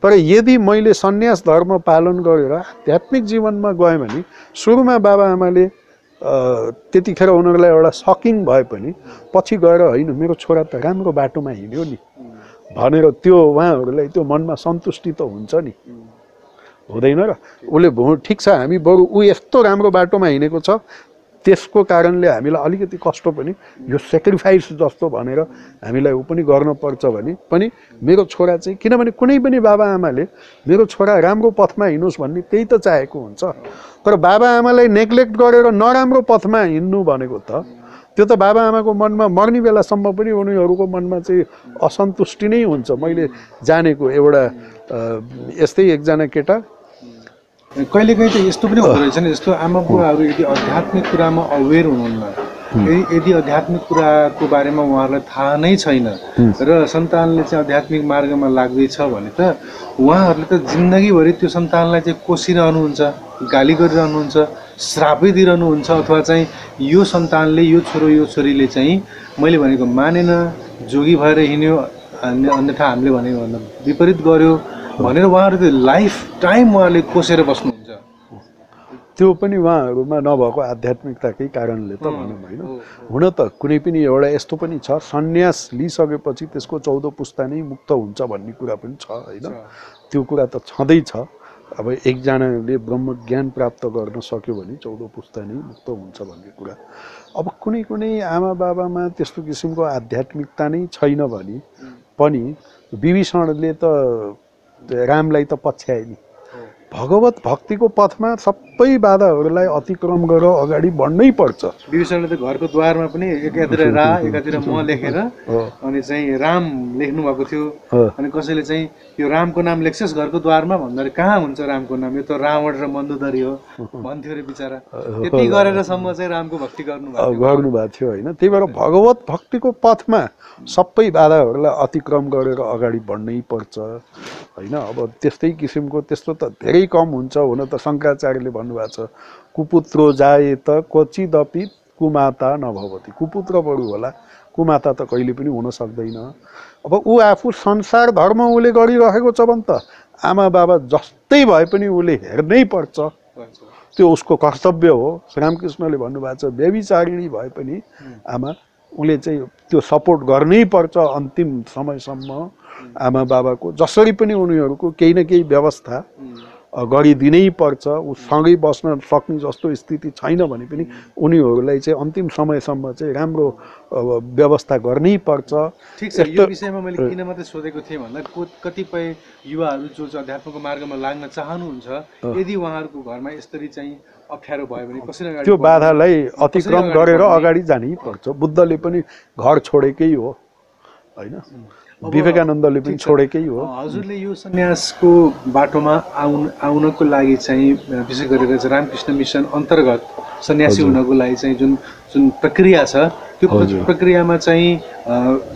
तर यदि मैले सन्यास धर्म पालन गरेर आध्यात्मिक जीवनमा गएँ भने सुरुमा बाबा आमाले त्यतिखेर उनीहरूलाई एउटा सकिङ भए पनि पछि गएर होइन मेरो छोरा त राम्रो बाटोमा हिँड्यो नि भनेर त्यो उहाँहरूलाई त्यो मनमा सन्तुष्टि त हुन्छ नि हुँदैन र उसले ठिक छ हामी बरु ऊ यस्तो राम्रो बाटोमा हिँडेको छ त्यसको कारणले हामीलाई अलिकति कष्ट पनि यो सेक्रिफाइस जस्तो भनेर हामीलाई ऊ पनि गर्नुपर्छ भने पनि मेरो छोरा चाहिँ किनभने कुनै पनि बाबा आमाले मेरो छोरा राम्रो पथमा हिँडोस् भन्ने त्यही त चाहेको हुन्छ तर बाबा आमालाई नेग्लेक्ट गरेर नराम्रो पथमा हिँड्नु भनेको त त्यो त बाबा आमाको मनमा मर्ने बेलासम्म पनि उनीहरूको मनमा चाहिँ असन्तुष्टि नै हुन्छ मैले जानेको एउटा यस्तै एकजना केटा कहिलेकाहीँ त यस्तो पनि हुँदो रहेछ नि जस्तो आमा बुवाहरू यदि आध्यात्मिक कुरामा अवेर हुनुहुन्न यदि आध्यात्मिक कुराको बारेमा उहाँहरूलाई थाहा नै छैन र सन्तानले चाहिँ आध्यात्मिक मार्गमा लाग्दैछ भने त उहाँहरूले त जिन्दगीभरि त्यो सन्तानलाई चाहिँ कोसिरहनुहुन्छ गाली गरिरहनुहुन्छ श्रापै दिइरहनुहुन्छ अथवा चाहिँ यो सन्तानले यो छोरो यो छोरीले चाहिँ मैले भनेको मानेन जोगी भएर हिँड्यो अन्यथा हामीले भनेको भन्दा विपरीत गर्यो भनेर उहाँहरू त लाइफ टाइम उहाँले कोसेर बस्नुहुन्छ त्यो पनि उहाँहरूमा नभएको आध्यात्मिकताकै कारणले त भनौँ होइन। हुन त कुनै पनि एउटा यस्तो पनि छ, सन्यास लिइसकेपछि त्यसको 14 पुस्ता नै मुक्त हुन्छ भन्ने कुरा पनि छ होइन। त्यो कुरा त छँदैछ। अब एकजनाले ब्रह्मज्ञान प्राप्त गर्न सक्यो भने 14 पुस्ता नै मुक्त हुन्छ भन्ने कुरा। अब कुनै कुनै आमा बाबामा त्यस्तो किसिमको आध्यात्मिकता नै छैन भने पनि विभीषणले त रामलाई त पछ्याए नि। भगवत भक्तिको पथमा सबै बाधाहरूलाई अतिक्रम गरेर अगाडि बढ्नै पर्छ। विभीषणले त घरको द्वारमा पनि एकातिर रा एकातिर म लेखेर अनि चाहिँ राम लेख्नु भएको थियो। अनि कसैले चाहिँ यो रामको नाम लेख्छस् घरको द्वारमा भन्दाखेरि कहाँ हुन्छ रामको नाम, यो त रावण र मन्दोदरी हो भन्थ्यो अरे बिचरा। त्यति गरेरसम्म चाहिँ रामको भक्ति गर्नुभएको थियो होइन। त्यही भएर भगवत भक्तिको पथमा सबै बाधाहरूलाई अतिक्रम गरेर अगाडि बढ्नै पर्छ होइन। अब त्यस्तै किसिमको त्यस्तो त धेरै कम हुन्छ। हुन त शङ्कराचार्यले भन्नुभएको छ, कुपुत्रो जाए त क्वचिदपि कुमाता नभवति। कुपुत्र बढु होला, कुमाता त कहिले पनि हुन सक्दैन। अब ऊ आफू संसार धर्म उसले गरिरहेको छ भने त आमा बाबा जस्तै भए पनि उसले हेर्नै पर्छ, त्यो उसको कर्तव्य हो। रामकृष्णले भन्नुभएको छ, व्यभिचारिणी भए पनि आमा उसले चाहिँ त्यो सपोर्ट गर्नै पर्छ अन्तिम समयसम्म आमा बाबाको। जसरी पनि उनीहरूको केही न केही व्यवस्था गरिदिनै पर्छ। सँगै बस्न सक्ने जस्तो स्थिति छैन भने पनि उनीहरूलाई चाहिँ अन्तिम समयसम्म चाहिँ राम्रो व्यवस्था गर्नै पर्छ। ठिक छ, यो विषयमा मैले किन मात्रै सोधेको थिएँ भन्दा कतिपय युवाहरू जो चाहिँ अध्यात्मको मार्गमा लाग्न चाहनुहुन्छ, यदि उहाँहरूको घरमा यसरी चाहिँ अप्ठ्यारो भयो भने कसरी त्यो बाधालाई अतिक्रम गरेर अगाडि जानै पर्छ। बुद्धले पनि घर छोडेकै हो होइन, विवेकानन्दले पनि छोडेकै हो। हजुरले यो सन्यासको बाटोमा आउनको लागि चाहिँ विशेष गरेर चाहिँ रामकृष्ण मिसन अन्तर्गत सन्यासी हुनको लागि चाहिँ जुन प्रक्रिया छ, त्यो प्रक्रियामा चाहिँ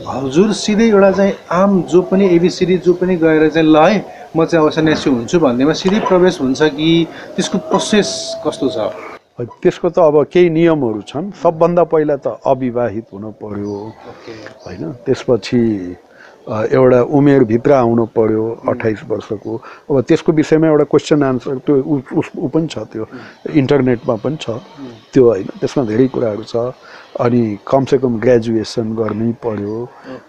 हजुर सिधै एउटा चाहिँ आम जो पनि एबिसिडी जो पनि गएर चाहिँ ल है म चाहिँ अब सन्यासी हुन्छु भन्नेमा सिधै प्रवेश हुन्छ कि त्यसको प्रोसेस कस्तो छ? त्यसको त अब केही नियमहरू छन्। सबभन्दा पहिला त अविवाहित हुनु पर्यो होइन। त्यसपछि एउटा उमेरभित्र आउनु पर्यो 28 वर्षको। अब त्यसको विषयमा एउटा क्वेसन आन्सर त्यो ऊ पनि छ, त्यो इन्टरनेटमा पनि छ त्यो होइन। त्यसमा धेरै कुराहरू छ। अनि कमसेकम ग्रेजुएसन गर्नै पर्यो।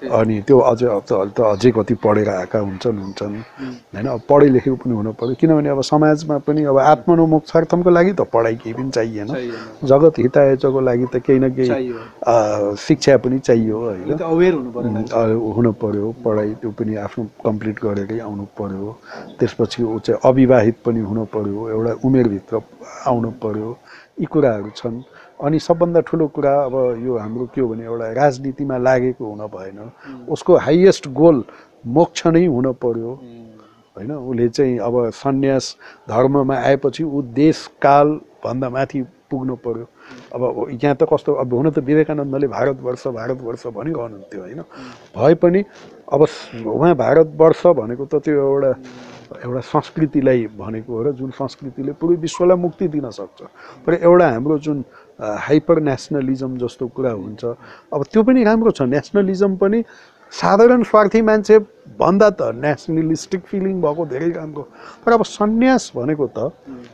अनि त्यो अझै कति पढेर आएका हुन्छन् होइन। अब पढे लेखेको पनि हुनु पर्यो, किनभने अब समाजमा पनि अब आत्मोन्मुक्षार्थमको लागि त पढाइ केही पनि चाहिएन। जगत हितायचको लागि त केही न केही शिक्षा पनि चाहियो होइन। हुनु पर्यो, पढाइ त्यो पनि आफ्नो कम्प्लिट गरेरै आउनु पर्यो। त्यसपछि ऊ चाहिँ अविवाहित पनि हुनु पर्यो, एउटा उमेरभित्र आउनु पर्यो। यी कुराहरू छन्। अनि सबभन्दा ठुलो कुरा अब यो हाम्रो के हो भने एउटा राजनीतिमा लागेको हुन भएन। उसको हाइएस्ट गोल मोक्ष नै हुन पर्यो होइन। उसले चाहिँ अब सन्यास धर्ममा आएपछि ऊ देश काल भन्दा माथि पुग्नु पर्यो। अब यहाँ त कस्तो, अब हुन त विवेकानन्दले भारतवर्ष भनिरहनुहुन्थ्यो होइन। भए पनि अब उहाँ भारतवर्ष भनेको त त्यो एउटा संस्कृतिलाई भनेको हो र जुन संस्कृतिले पुरै विश्वलाई मुक्ति दिन सक्छ। तर एउटा हाम्रो जुन हाइपर नेसनलिजम जस्तो कुरा हुन्छ, अब त्यो पनि राम्रो छ। नेसनलिजम पनि साधारण स्वार्थी मान्छे भन्दा त नेसनलिस्टिक फिलिङ भएको धेरै राम्रो। तर अब सन्यास भनेको त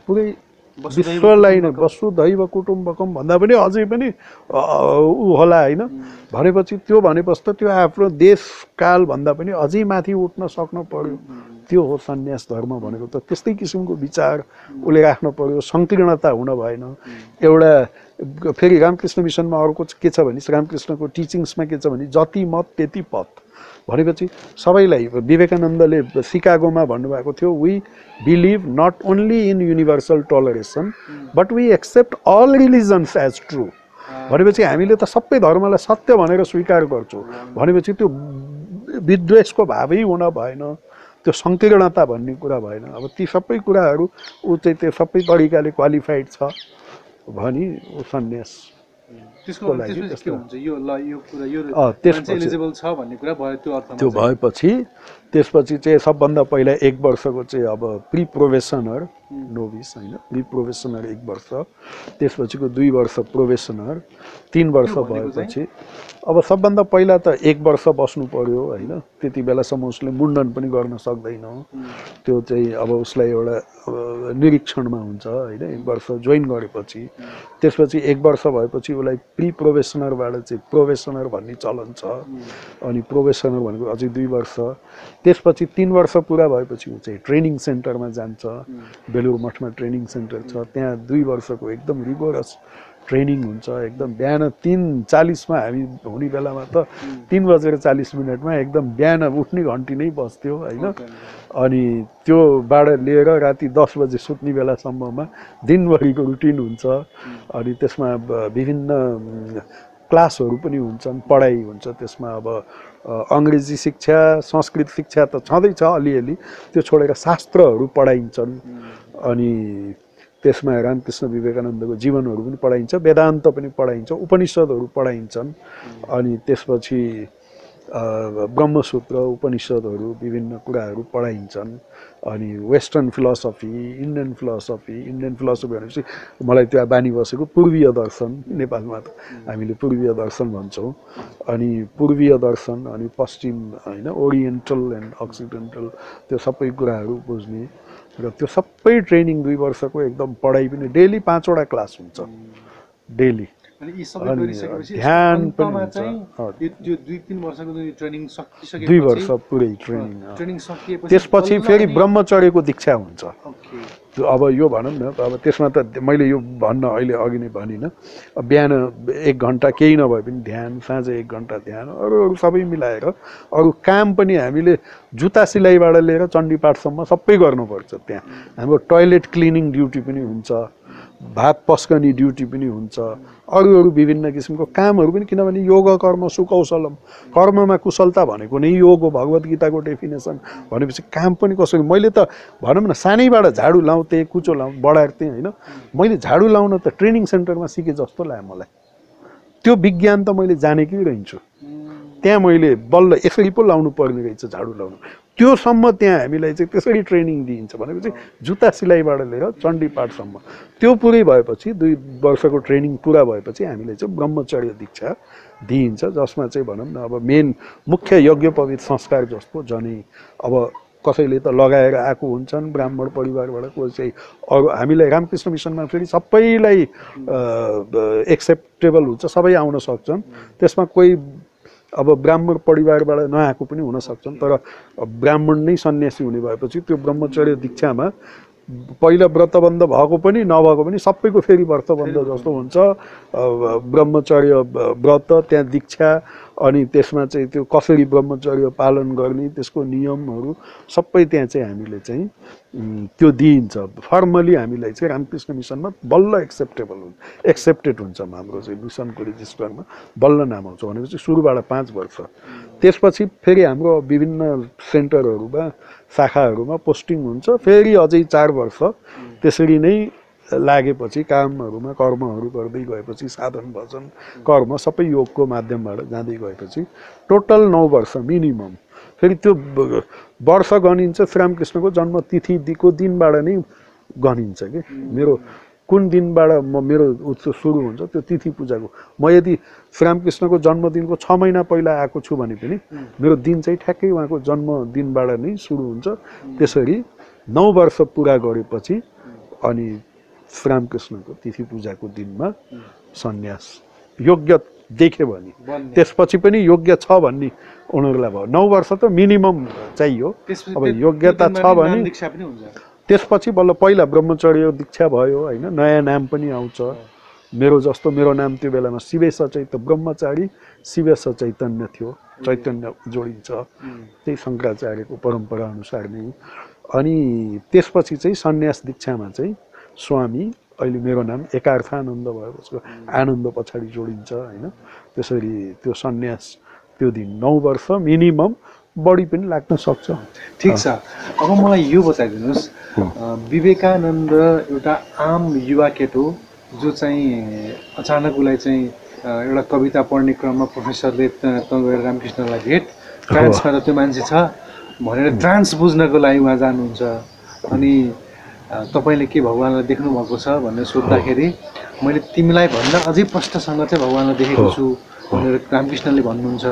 पुरै विश्वलाई नै वसुधैव कुटुम्बकम भन्दा पनि अझै पनि ऊ होला होइन। भनेपछि त्यो भनेपछि त त्यो आफ्नो देश काल भन्दा पनि अझै माथि उठ्न सक्नु पर्यो। त्यो हो सन्यास धर्म भनेको त। त्यस्तै किसिमको विचार उसले राख्नु पर्यो। सङ्कीर्णता हुन भएन। एउटा फेरि रामकृष्ण मिसनमा अर्को के छ भने, रामकृष्णको टिचिङ्समा के छ भने, जति मत त्यति पथ भनेपछि सबैलाई। विवेकानन्दले सिकागोमा भन्नुभएको थियो, we believe not only in universal toleration but we accept all religions as true. भनेपछि हामीले त सबै धर्मलाई सत्य भनेर स्वीकार गर्छौँ। भनेपछि त्यो विद्वेषको भावै हुन भएन, त्यो सङ्कीर्णता भन्ने कुरा भएन। अब ती सबै कुराहरू ऊ चाहिँ त्यो सबै तरिकाले क्वालिफाइड छ भनी ऊ सन्यास त्यो भएपछि त्यसपछि चाहिँ सबभन्दा पहिला 1 वर्षको चाहिँ अब प्री प्रोबेसनर नोभिस हैन, प्री प्रोबेसनर 1 वर्ष, त्यसपछिको 2 वर्ष प्रोबेसनर, 3 वर्ष भएपछि अब सबभन्दा पहिला त 1 वर्ष बस्नु पर्यो हैन। त्यति बेलासम्म उसले मुण्डन पनि गर्न सक्दैन, त्यो चाहिँ अब उसलाई एउटा निरीक्षणमा हुन्छ हैन। 1 वर्ष जोइन गरेपछि त्यसपछि 1 वर्ष भएपछि उसलाई प्री प्रोबेसनरबाट चाहिँ प्रोबेसनर भन्ने चलन छ, अनि प्रोबेसनर भनेको अझै 2 वर्ष, त्यसपछि 3 वर्ष पुरा भएपछि ऊ चाहिँ ट्रेनिङ सेन्टरमा जान्छ। बेलुर मठमा ट्रेनिङ सेन्टर छ, त्यहाँ 2 वर्षको एकदम रिगोरस ट्रेनिङ हुन्छ। एकदम बिहान 3:40 मा हामी हुने बेलामा त 3:40 एकदम बिहान उठ्ने घन्टी नै बस्थ्यो हैन। अनि त्योबाट लिएर राति 10 बजे सुत्ने बेलासम्ममा दिनभरिको रुटिन हुन्छ। अनि त्यसमा विभिन्न क्लासहरू पनि हुन्छन्, पढाइ हुन्छ त्यसमा। अब अङ्ग्रेजी शिक्षा, संस्कृत शिक्षा त छँदैछ अलिअलि, त्यो छोडेर शास्त्रहरू पढाइन्छन्। अनि त्यसमा रामकृष्ण विवेकानन्दको जीवनहरू पनि पढाइन्छ, वेदान्त पनि पढाइन्छ, उपनिषदहरू पढाइन्छन्। अनि त्यसपछि ब्रह्मसूत्र, उपनिषदहरू, विभिन्न कुराहरू पढाइन्छन्। अनि वेस्टर्न फिलोसफी, इन्डियन फिलोसफी भनेपछि मलाई त्यो बानी बसेको पूर्वीय दर्शन, नेपालमा त हामीले पूर्वीय दर्शन भन्छौँ। अनि पूर्वीय दर्शन, अनि पश्चिम हैन, ओरिएन्टल एन्ड अक्सिडेन्टल, त्यो सबै कुराहरू बुझ्ने र त्यो सबै ट्रेनिङ 2 वर्षको एकदम पढाइ पनि डेली 5 वटा क्लास हुन्छ डेली। अनि यी सबै गरिसकेपछि ध्यान पनि हुन्छ। त्यो 2-3 वर्षको ट्रेनिङ सकिसकेपछि 2 वर्ष पुरै ट्रेनिङ सकिएपछि त्यसपछि फेरि ब्रह्मचर्यको दीक्षा हुन्छ। अब यो भनौँ न, अब त्यसमा त मैले यो भन्न अहिले अघि नै भनिनँ, बिहान 1 घन्टा केही नभए पनि ध्यान, साँझ 1 घन्टा ध्यान, अरू सबै मिलाएर अरू काम पनि हामीले जुत्ता सिलाइबाट लिएर चण्डीपाठसम्म सबै गर्नुपर्छ। त्यहाँ हाम्रो टोयलेट क्लिनिङ ड्युटी पनि हुन्छ, भात पस्कने ड्युटी पनि हुन्छ, अरू विभिन्न किसिमको कामहरू पनि। किनभने योग कर्म सुकौशलम, कर्ममा कुशलता भनेको नै योग हो, भगवत गीताको डेफिनेसन भनेपछि काम पनि कसरी। मैले त भनौँ न सानैबाट झाडु लाउँथेँ, कुचो बढार्थेँ हैन। मैले झाडु लाउन त ट्रेनिङ सेन्टरमा सिकेँ जस्तो लाग्यो मलाई। त्यो विज्ञान त मैले जानेकै रहन्छु, त्यहाँ मैले बल्ल यसरी पो लाउनु पर्ने रहेछ झाडु लाउनु, त्योसम्म त्यहाँ हामीलाई चाहिँ त्यसरी ट्रेनिङ दिइन्छ। भनेपछि जुत्ता सिलाइबाट लिएर चण्डीपाठसम्म त्यो पुरै भएपछि 2 वर्षको ट्रेनिङ पुरा भएपछि हामीलाई चाहिँ ब्रह्मचर्य दीक्षा दिइन्छ, जसमा चाहिँ भनौँ न अब मेन मुख्य यज्ञोपवीत संस्कार जस्तो जनै। अब कसैले त लगाएर आएको हुन्छन् ब्राह्मण परिवारबाट, कोही चाहिँ अरू। हामीलाई रामकृष्ण मिसनमा फेरि सबैलाई एक्सेप्टेबल हुन्छ, सबै आउन सक्छन्। त्यसमा कोही अब ब्राह्मण परिवारबाट नआएको पनि हुन सक्छन्, तर ब्राह्मण नै सन्यासी हुने भएपछि त्यो ब्रह्मचर्य दीक्षामा पहिला व्रतबन्ध भएको पनि नभएको पनि सबैको फेरि व्रतबन्ध जस्तो हुन्छ। ब्रह्मचर्य व्रत, त्यहाँ दीक्षा, अनि त्यसमा चाहिँ त्यो कसरी ब्रह्मचर्य पालन गर्ने त्यसको नियमहरू सबै त्यहाँ चाहिँ हामीले चाहिँ त्यो दिइन्छ। फर्मली हामीलाई चाहिँ रामकृष्ण मिसनमा बल्ल एक्सेप्टेड हुन्छ। हाम्रो चाहिँ मिसनको रेजिस्टरमा बल्ल नाम आउँछ। भनेपछि सुरुबाट 5 वर्ष, त्यसपछि फेरि हाम्रो विभिन्न सेन्टरहरूमा, शाखाहरूमा पोस्टिङ हुन्छ, फेरि अझै 4 वर्ष। त्यसरी नै लागेपछि कामहरूमा कर्महरू गर्दै गएपछि, साधन भजन कर्म सबै योगको माध्यमबाट जाँदै गएपछि टोटल 9 वर्ष मिनिमम। फेरि त्यो वर्ष गनिन्छ श्रीरामकृष्णको जन्म तिथिको दिनबाट नै गनिन्छ कि मेरो कुन दिनबाट मेरो उत्सव सुरु हुन्छ त्यो तिथि पूजाको। म यदि श्रीरामकृष्णको जन्मदिनको 6 महिना पहिला आएको छु भने पनि मेरो दिन चाहिँ ठ्याक्कै उहाँको जन्मदिनबाट नै सुरु हुन्छ। त्यसरी 9 वर्ष पुरा गरेपछि अनि श्रीरामकृष्णको तिथि पूजाको दिनमा सन्यास योग्य देख्यो भने, त्यसपछि पनि योग्य छ भन्ने उनीहरूलाई भयो। 9 वर्ष त मिनिमम चाहियो। अब योग्यता छ भने त्यसपछि बल्ल पहिला ब्रह्मचर्य दीक्षा भयो हैन, नयाँ नाम पनि आउँछ। मेरो जस्तो मेरो नाम त्यो बेलामा शिवे सचैत ब्रह्मचारी शिव सचैतन्य थियो, चैतन्य जोडिन्छ त्यही शङ्कराचार्यको परम्परा अनुसार नै। अनि त्यसपछि चाहिँ सन्यास दीक्षामा चाहिँ स्वामी, अहिले मेरो नाम एकार्थानन्द भयो, उसको आनन्द पछाडि जोडिन्छ हैन। त्यसरी त्यो सन्यास त्यो दिन 9 वर्ष मिनिमम, बढी पनि लाग्न सक्छ। ठिक छ। अब मलाई यो बताइदिनुहोस्, विवेकानन्द एउटा आम युवा केटो जो चाहिँ अचानक उसलाई चाहिँ एउटा कविता पढ्ने क्रममा प्रोफेसरले गएर रामकृष्णलाई भेट, फ्रान्समा त त्यो मान्छे छ, भनेर ट्रान्स बुझ्नको लागि उहाँ जानुहुन्छ। अनि तपाईँले के भगवान्लाई देख्नु भएको छ भनेर सोद्धाखेरि मैले तिमीलाई भन्दा अझै प्रष्टसँग चाहिँ भगवान्लाई देखेको छु भनेर रामकृष्णले भन्नुहुन्छ।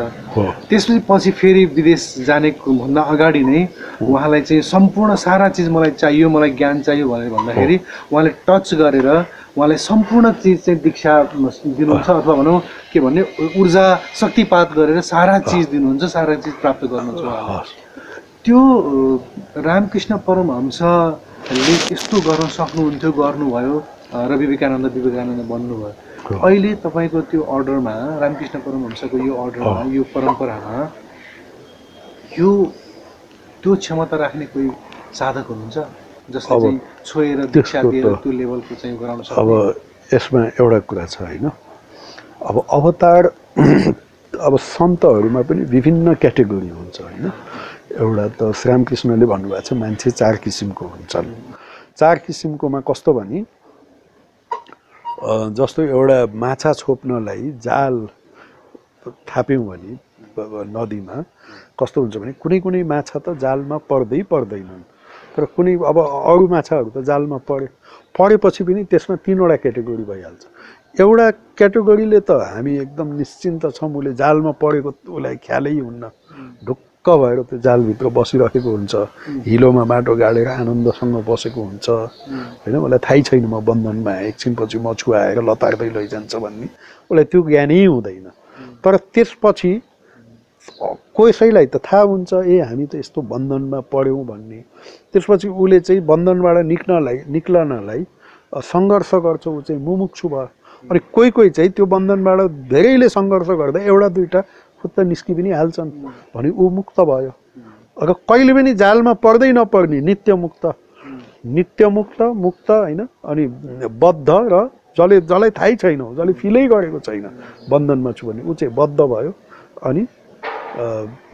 त्यसपछि पछि फेरि विदेश जानेको भन्दा अगाडि नै उहाँलाई चाहिँ सम्पूर्ण सारा चिज मलाई चाहियो, मलाई ज्ञान चाहियो भनेर भन्दाखेरि उहाँले टच गरेर उहाँलाई सम्पूर्ण चिज चाहिँ दीक्षा दिनुहुन्छ, अथवा भनौँ के भन्ने ऊर्जा शक्तिपात गरेर सारा चिज दिनुहुन्छ, सारा चिज प्राप्त गर्नुहुन्छ उहाँले। त्यो रामकृष्ण परमहंसले यस्तो गर्न सक्नुहुन्थ्यो, गर्नुभयो र विवेकानन्द बन्नुभयो। अहिले तपाईँको त्यो अर्डरमा, रामकृष्ण परमहंसको यो अर्डरमा, यो परम्परामा यो त्यो क्षमता राख्ने कोही साधक हुनुहुन्छ जसले चाहिँ छोएर दीक्षा दिएर त्यो लेभलको चाहिँ गराउन सक्छ? अब यसमा एउटा कुरा छ होइन, अब अवतार अब सन्तहरूमा पनि विभिन्न क्याटेगोरी हुन्छ होइन। एउटा त श्रीरामकृष्णले भन्नुभएको छ मान्छे 4 किसिमको हुन्छन्। 4 किसिमकोमा कस्तो भने जस्तो एउटा माछा छोप्नलाई जाल थाप्यौँ भने नदीमा कस्तो हुन्छ भने कुनै कुनै माछा त जालमा पर्दैनन्, तर कुनै अब अरू माछाहरू त जालमा परेपछि पनि त्यसमा 3वटा क्याटेगोरी भइहाल्छ। एउटा क्याटेगोरीले त हामी एकदम निश्चिन्त छौँ, उसले जालमा परेको उसलाई ख्यालै हुन्न, ढुक्क भएर त्यो जालभित्र बसिरहेको हुन्छ, हिलोमा माटो गाडेर आनन्दसँग बसेको हुन्छ होइन। उसलाई थाहै छैन म बन्धनमा एकछिनपछि म छुवाएर लतार्दै लैजान्छ भन्ने, उसलाई त्यो ज्ञानै हुँदैन। तर त्यसपछि कसैलाई त थाहा हुन्छ ए हामी त यस्तो बन्धनमा पऱ्यौँ भन्ने। त्यसपछि उसले चाहिँ बन्धनबाट निक्लनलाई सङ्घर्ष गर्छ, ऊ चाहिँ मुमुक्षु भयो। अनि कोही चाहिँ त्यो बन्धनबाट धेरैले सङ्घर्ष गर्दा एउटा दुईवटा खुत्त निस्कि पनि हाल्छन् भने ऊ मुक्त भयो। अगर कहिले पनि जालमा पर्दै नपर्ने नित्यमुक्त होइन, अनि बद्ध र जसलाई थाहै छैन, जसले फिलै गरेको छैन बन्धनमा छु भने ऊ चाहिँ बद्ध भयो। अनि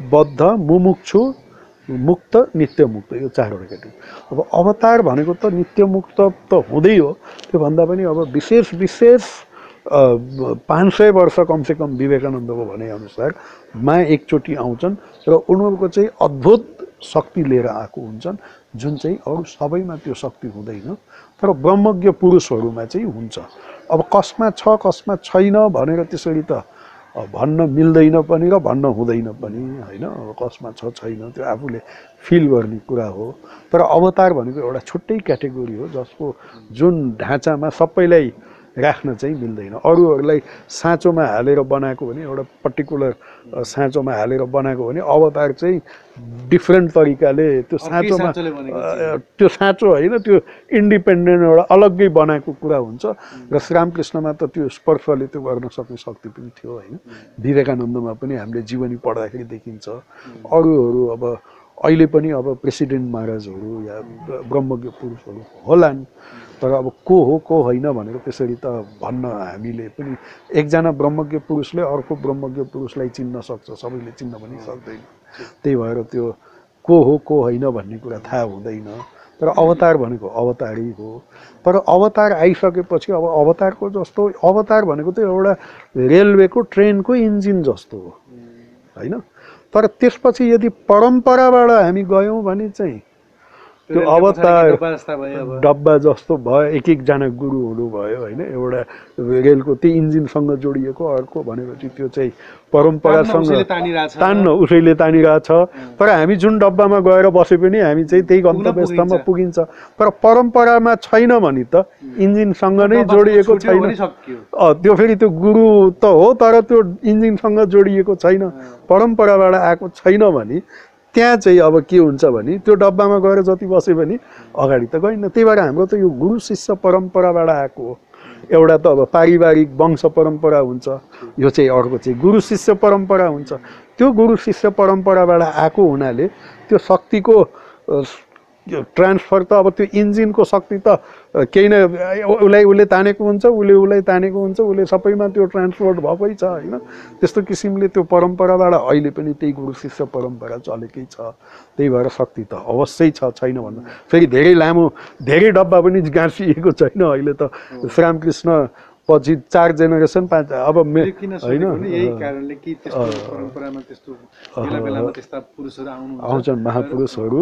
बद्ध, मुमुक्षु, मुक्त, नित्यमुक्त, यो 4वटा क्याटेगोरी। अब अवतार भनेको त नित्यमुक्त त हुँदै हो, त्योभन्दा पनि अब विशेष 500 वर्ष कमसेकम विवेकानन्दको भनेअनुसारमा एकचोटि आउँछन् र उनीहरूको चाहिँ अद्भुत शक्ति लिएर आएको हुन्छन्, जुन चाहिँ अरू सबैमा त्यो शक्ति हुँदैन, तर ब्रह्मज्ञ पुरुषहरूमा चाहिँ हुन्छ। अब कसमा छ कसमा छैन भनेर त्यसरी त भन्न मिल्दैन पनि र भन्न हुँदैन पनि होइन। अब कसमा छ छैन त्यो आफूले फिल गर्ने कुरा हो। तर अवतार भनेको एउटा छुट्टै क्याटेगोरी हो जसको जुन ढाँचामा सबैलाई राख्न चाहिँ मिल्दैन। अरूहरूलाई साँचोमा हालेर बनाएको भने, एउटा पर्टिकुलर साँचोमा हालेर बनाएको भने अवतार चाहिँ डिफ्रेन्ट तरिकाले त्यो साँचोमा त्यो साँचो होइन, त्यो इन्डिपेन्डेन्ट एउटा अलग्गै बनाएको कुरा हुन्छ। र श्रीरामकृष्णमा त त्यो स्पर्शले त्यो गर्न सक्ने शक्ति पनि थियो होइन। विवेकानन्दमा पनि हामीले जीवनी पढ्दाखेरि देखिन्छ। अरूहरू अब अहिले पनि अब प्रेसिडेन्ट महाराजहरू या ब्रह्मज्ञ पुरुषहरू होलान्, तर अब को हो को होइन भनेर त्यसरी त भन्न हामीले पनि एकजना ब्रह्मज्ञ पुरुषले अर्को ब्रह्मज्ञ पुरुषलाई चिन्न सक्छ, सबैले चिन्न पनि सक्दैन। त्यही भएर त्यो को हो को होइन भन्ने कुरा थाहा हुँदैन। तर अवतार भनेको अवतारै हो। तर अवतार आइसकेपछि अब अवतारको जस्तो अवतार भनेको त एउटा रेलवेको ट्रेनको इन्जिन जस्तो हो होइन। तर त्यसपछि यदि परम्पराबाट हामी गयौँ भने चाहिँ त्यो अवतार डब्बा जस्तो भयो, एकजना गुरु हुनुभयो होइन। एउटा रेलको त्यही इन्जिनसँग जोडिएको, अर्को भनेपछि त्यो चाहिँ परम्परासँग तान्न उसैले तानिरहेछ। तर हामी जुन डब्बामा गएर बसे पनि हामी चाहिँ त्यही गन्तव्यस्थानमा पुगिन्छ। तर परम्परामा छैन भने त इन्जिनसँग नै जोडिएको छैन, त्यो फेरि त्यो गुरु त हो तर त्यो इन्जिनसँग जोडिएको छैन, परम्पराबाट आएको छैन भने त्यहाँ चाहिँ अब के हुन्छ भने त्यो डब्बामा गएर जति बसे पनि अगाडि त गएन। त्यही भएर हाम्रो त यो गुरु शिष्य परम्पराबाट आएको हो। एउटा त अब पारिवारिक वंश परम्परा हुन्छ, यो चाहिँ अर्को चाहिँ गुरु शिष्य परम्परा हुन्छ। त्यो गुरु शिष्य परम्पराबाट आएको हुनाले त्यो शक्तिको ट्रान्सफर त अब त्यो इन्जिनको शक्ति त केही न उसले तानेको हुन्छ, उसले तानेको हुन्छ, उसले सबैमा त्यो ट्रान्सपोर्ट भएकै छ होइन। त्यस्तो किसिमले त्यो परम्पराबाट अहिले पनि त्यही गुरु शिष्य परम्परा चलेकै छ। त्यही भएर शक्ति त अवश्यै छ, छैन भन्दा फेरि धेरै लामो धेरै डब्बा पनि गाँसिएको छैन। अहिले त श्रीरामकृष्ण पछि 4 जेनेरेसन 5 अब किन सोधेको भने यही कारणले कि त्यस्तो परम्परामा त्यस्तो बेला बेलामा त्यस्ता पुरुषहरू आउँछन् महापुरुषहरू।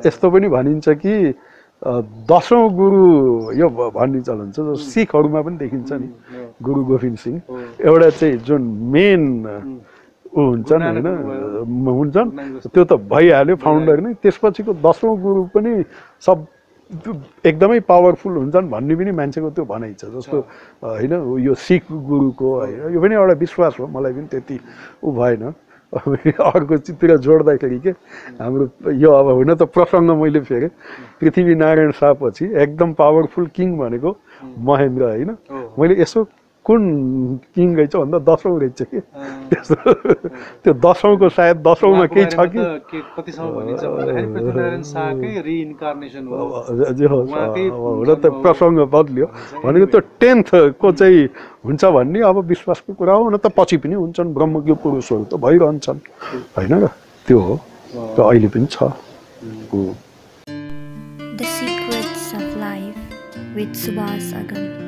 यस्तो पनि भनिन्छ कि 10औं गुरु यो भन्ने चलन छ, सिखहरूमा पनि देखिन्छ नि। गुरु गोविन्द सिंह एउटा चाहिँ जुन मेन हुन्छन् होइन हुन्छन्, त्यो त भइहाल्यो फाउन्डर नै। त्यसपछिको 10औं गुरु पनि सब एकदमै पावरफुल हुन्छन् भन्ने पनि मान्छेको त्यो भनाइ छ। जस्तो होइन यो सिख गुरुको होइन, यो पनि एउटा विश्वास हो, मलाई पनि त्यति ऊ भएन। अर्को चित्र जोड्दाखेरि के हाम्रो यो अब हुन त प्रसङ्ग मैले फेरेँ, पृथ्वीनारायण शाह पछि एकदम पावरफुल किङ भनेको महेन्द्र होइन। मैले यसो कुन किङ रहेछ भन्दा 10औं रहेछ कि त्यस्तो। त्यो 10औंको सायद 10औंमा केही छ कि कतिसम्म भनिन्छ भन्दाखेरि पृथ्वीनारायण शाहकै रिइन्कार्नेसन हो। हुन त प्रसङ्ग बदल्यो भनेको त्यो 10th को चाहिँ हुन्छ भन्ने अब विश्वासको कुरा हो। हुन त पछि पनि हुन्छन् ब्रह्मज्ञ पुरुषहरू त भइरहन्छन् होइन र, त्यो हो, त्यो अहिले पनि छ। The Secrets of Life with Subhas Agam.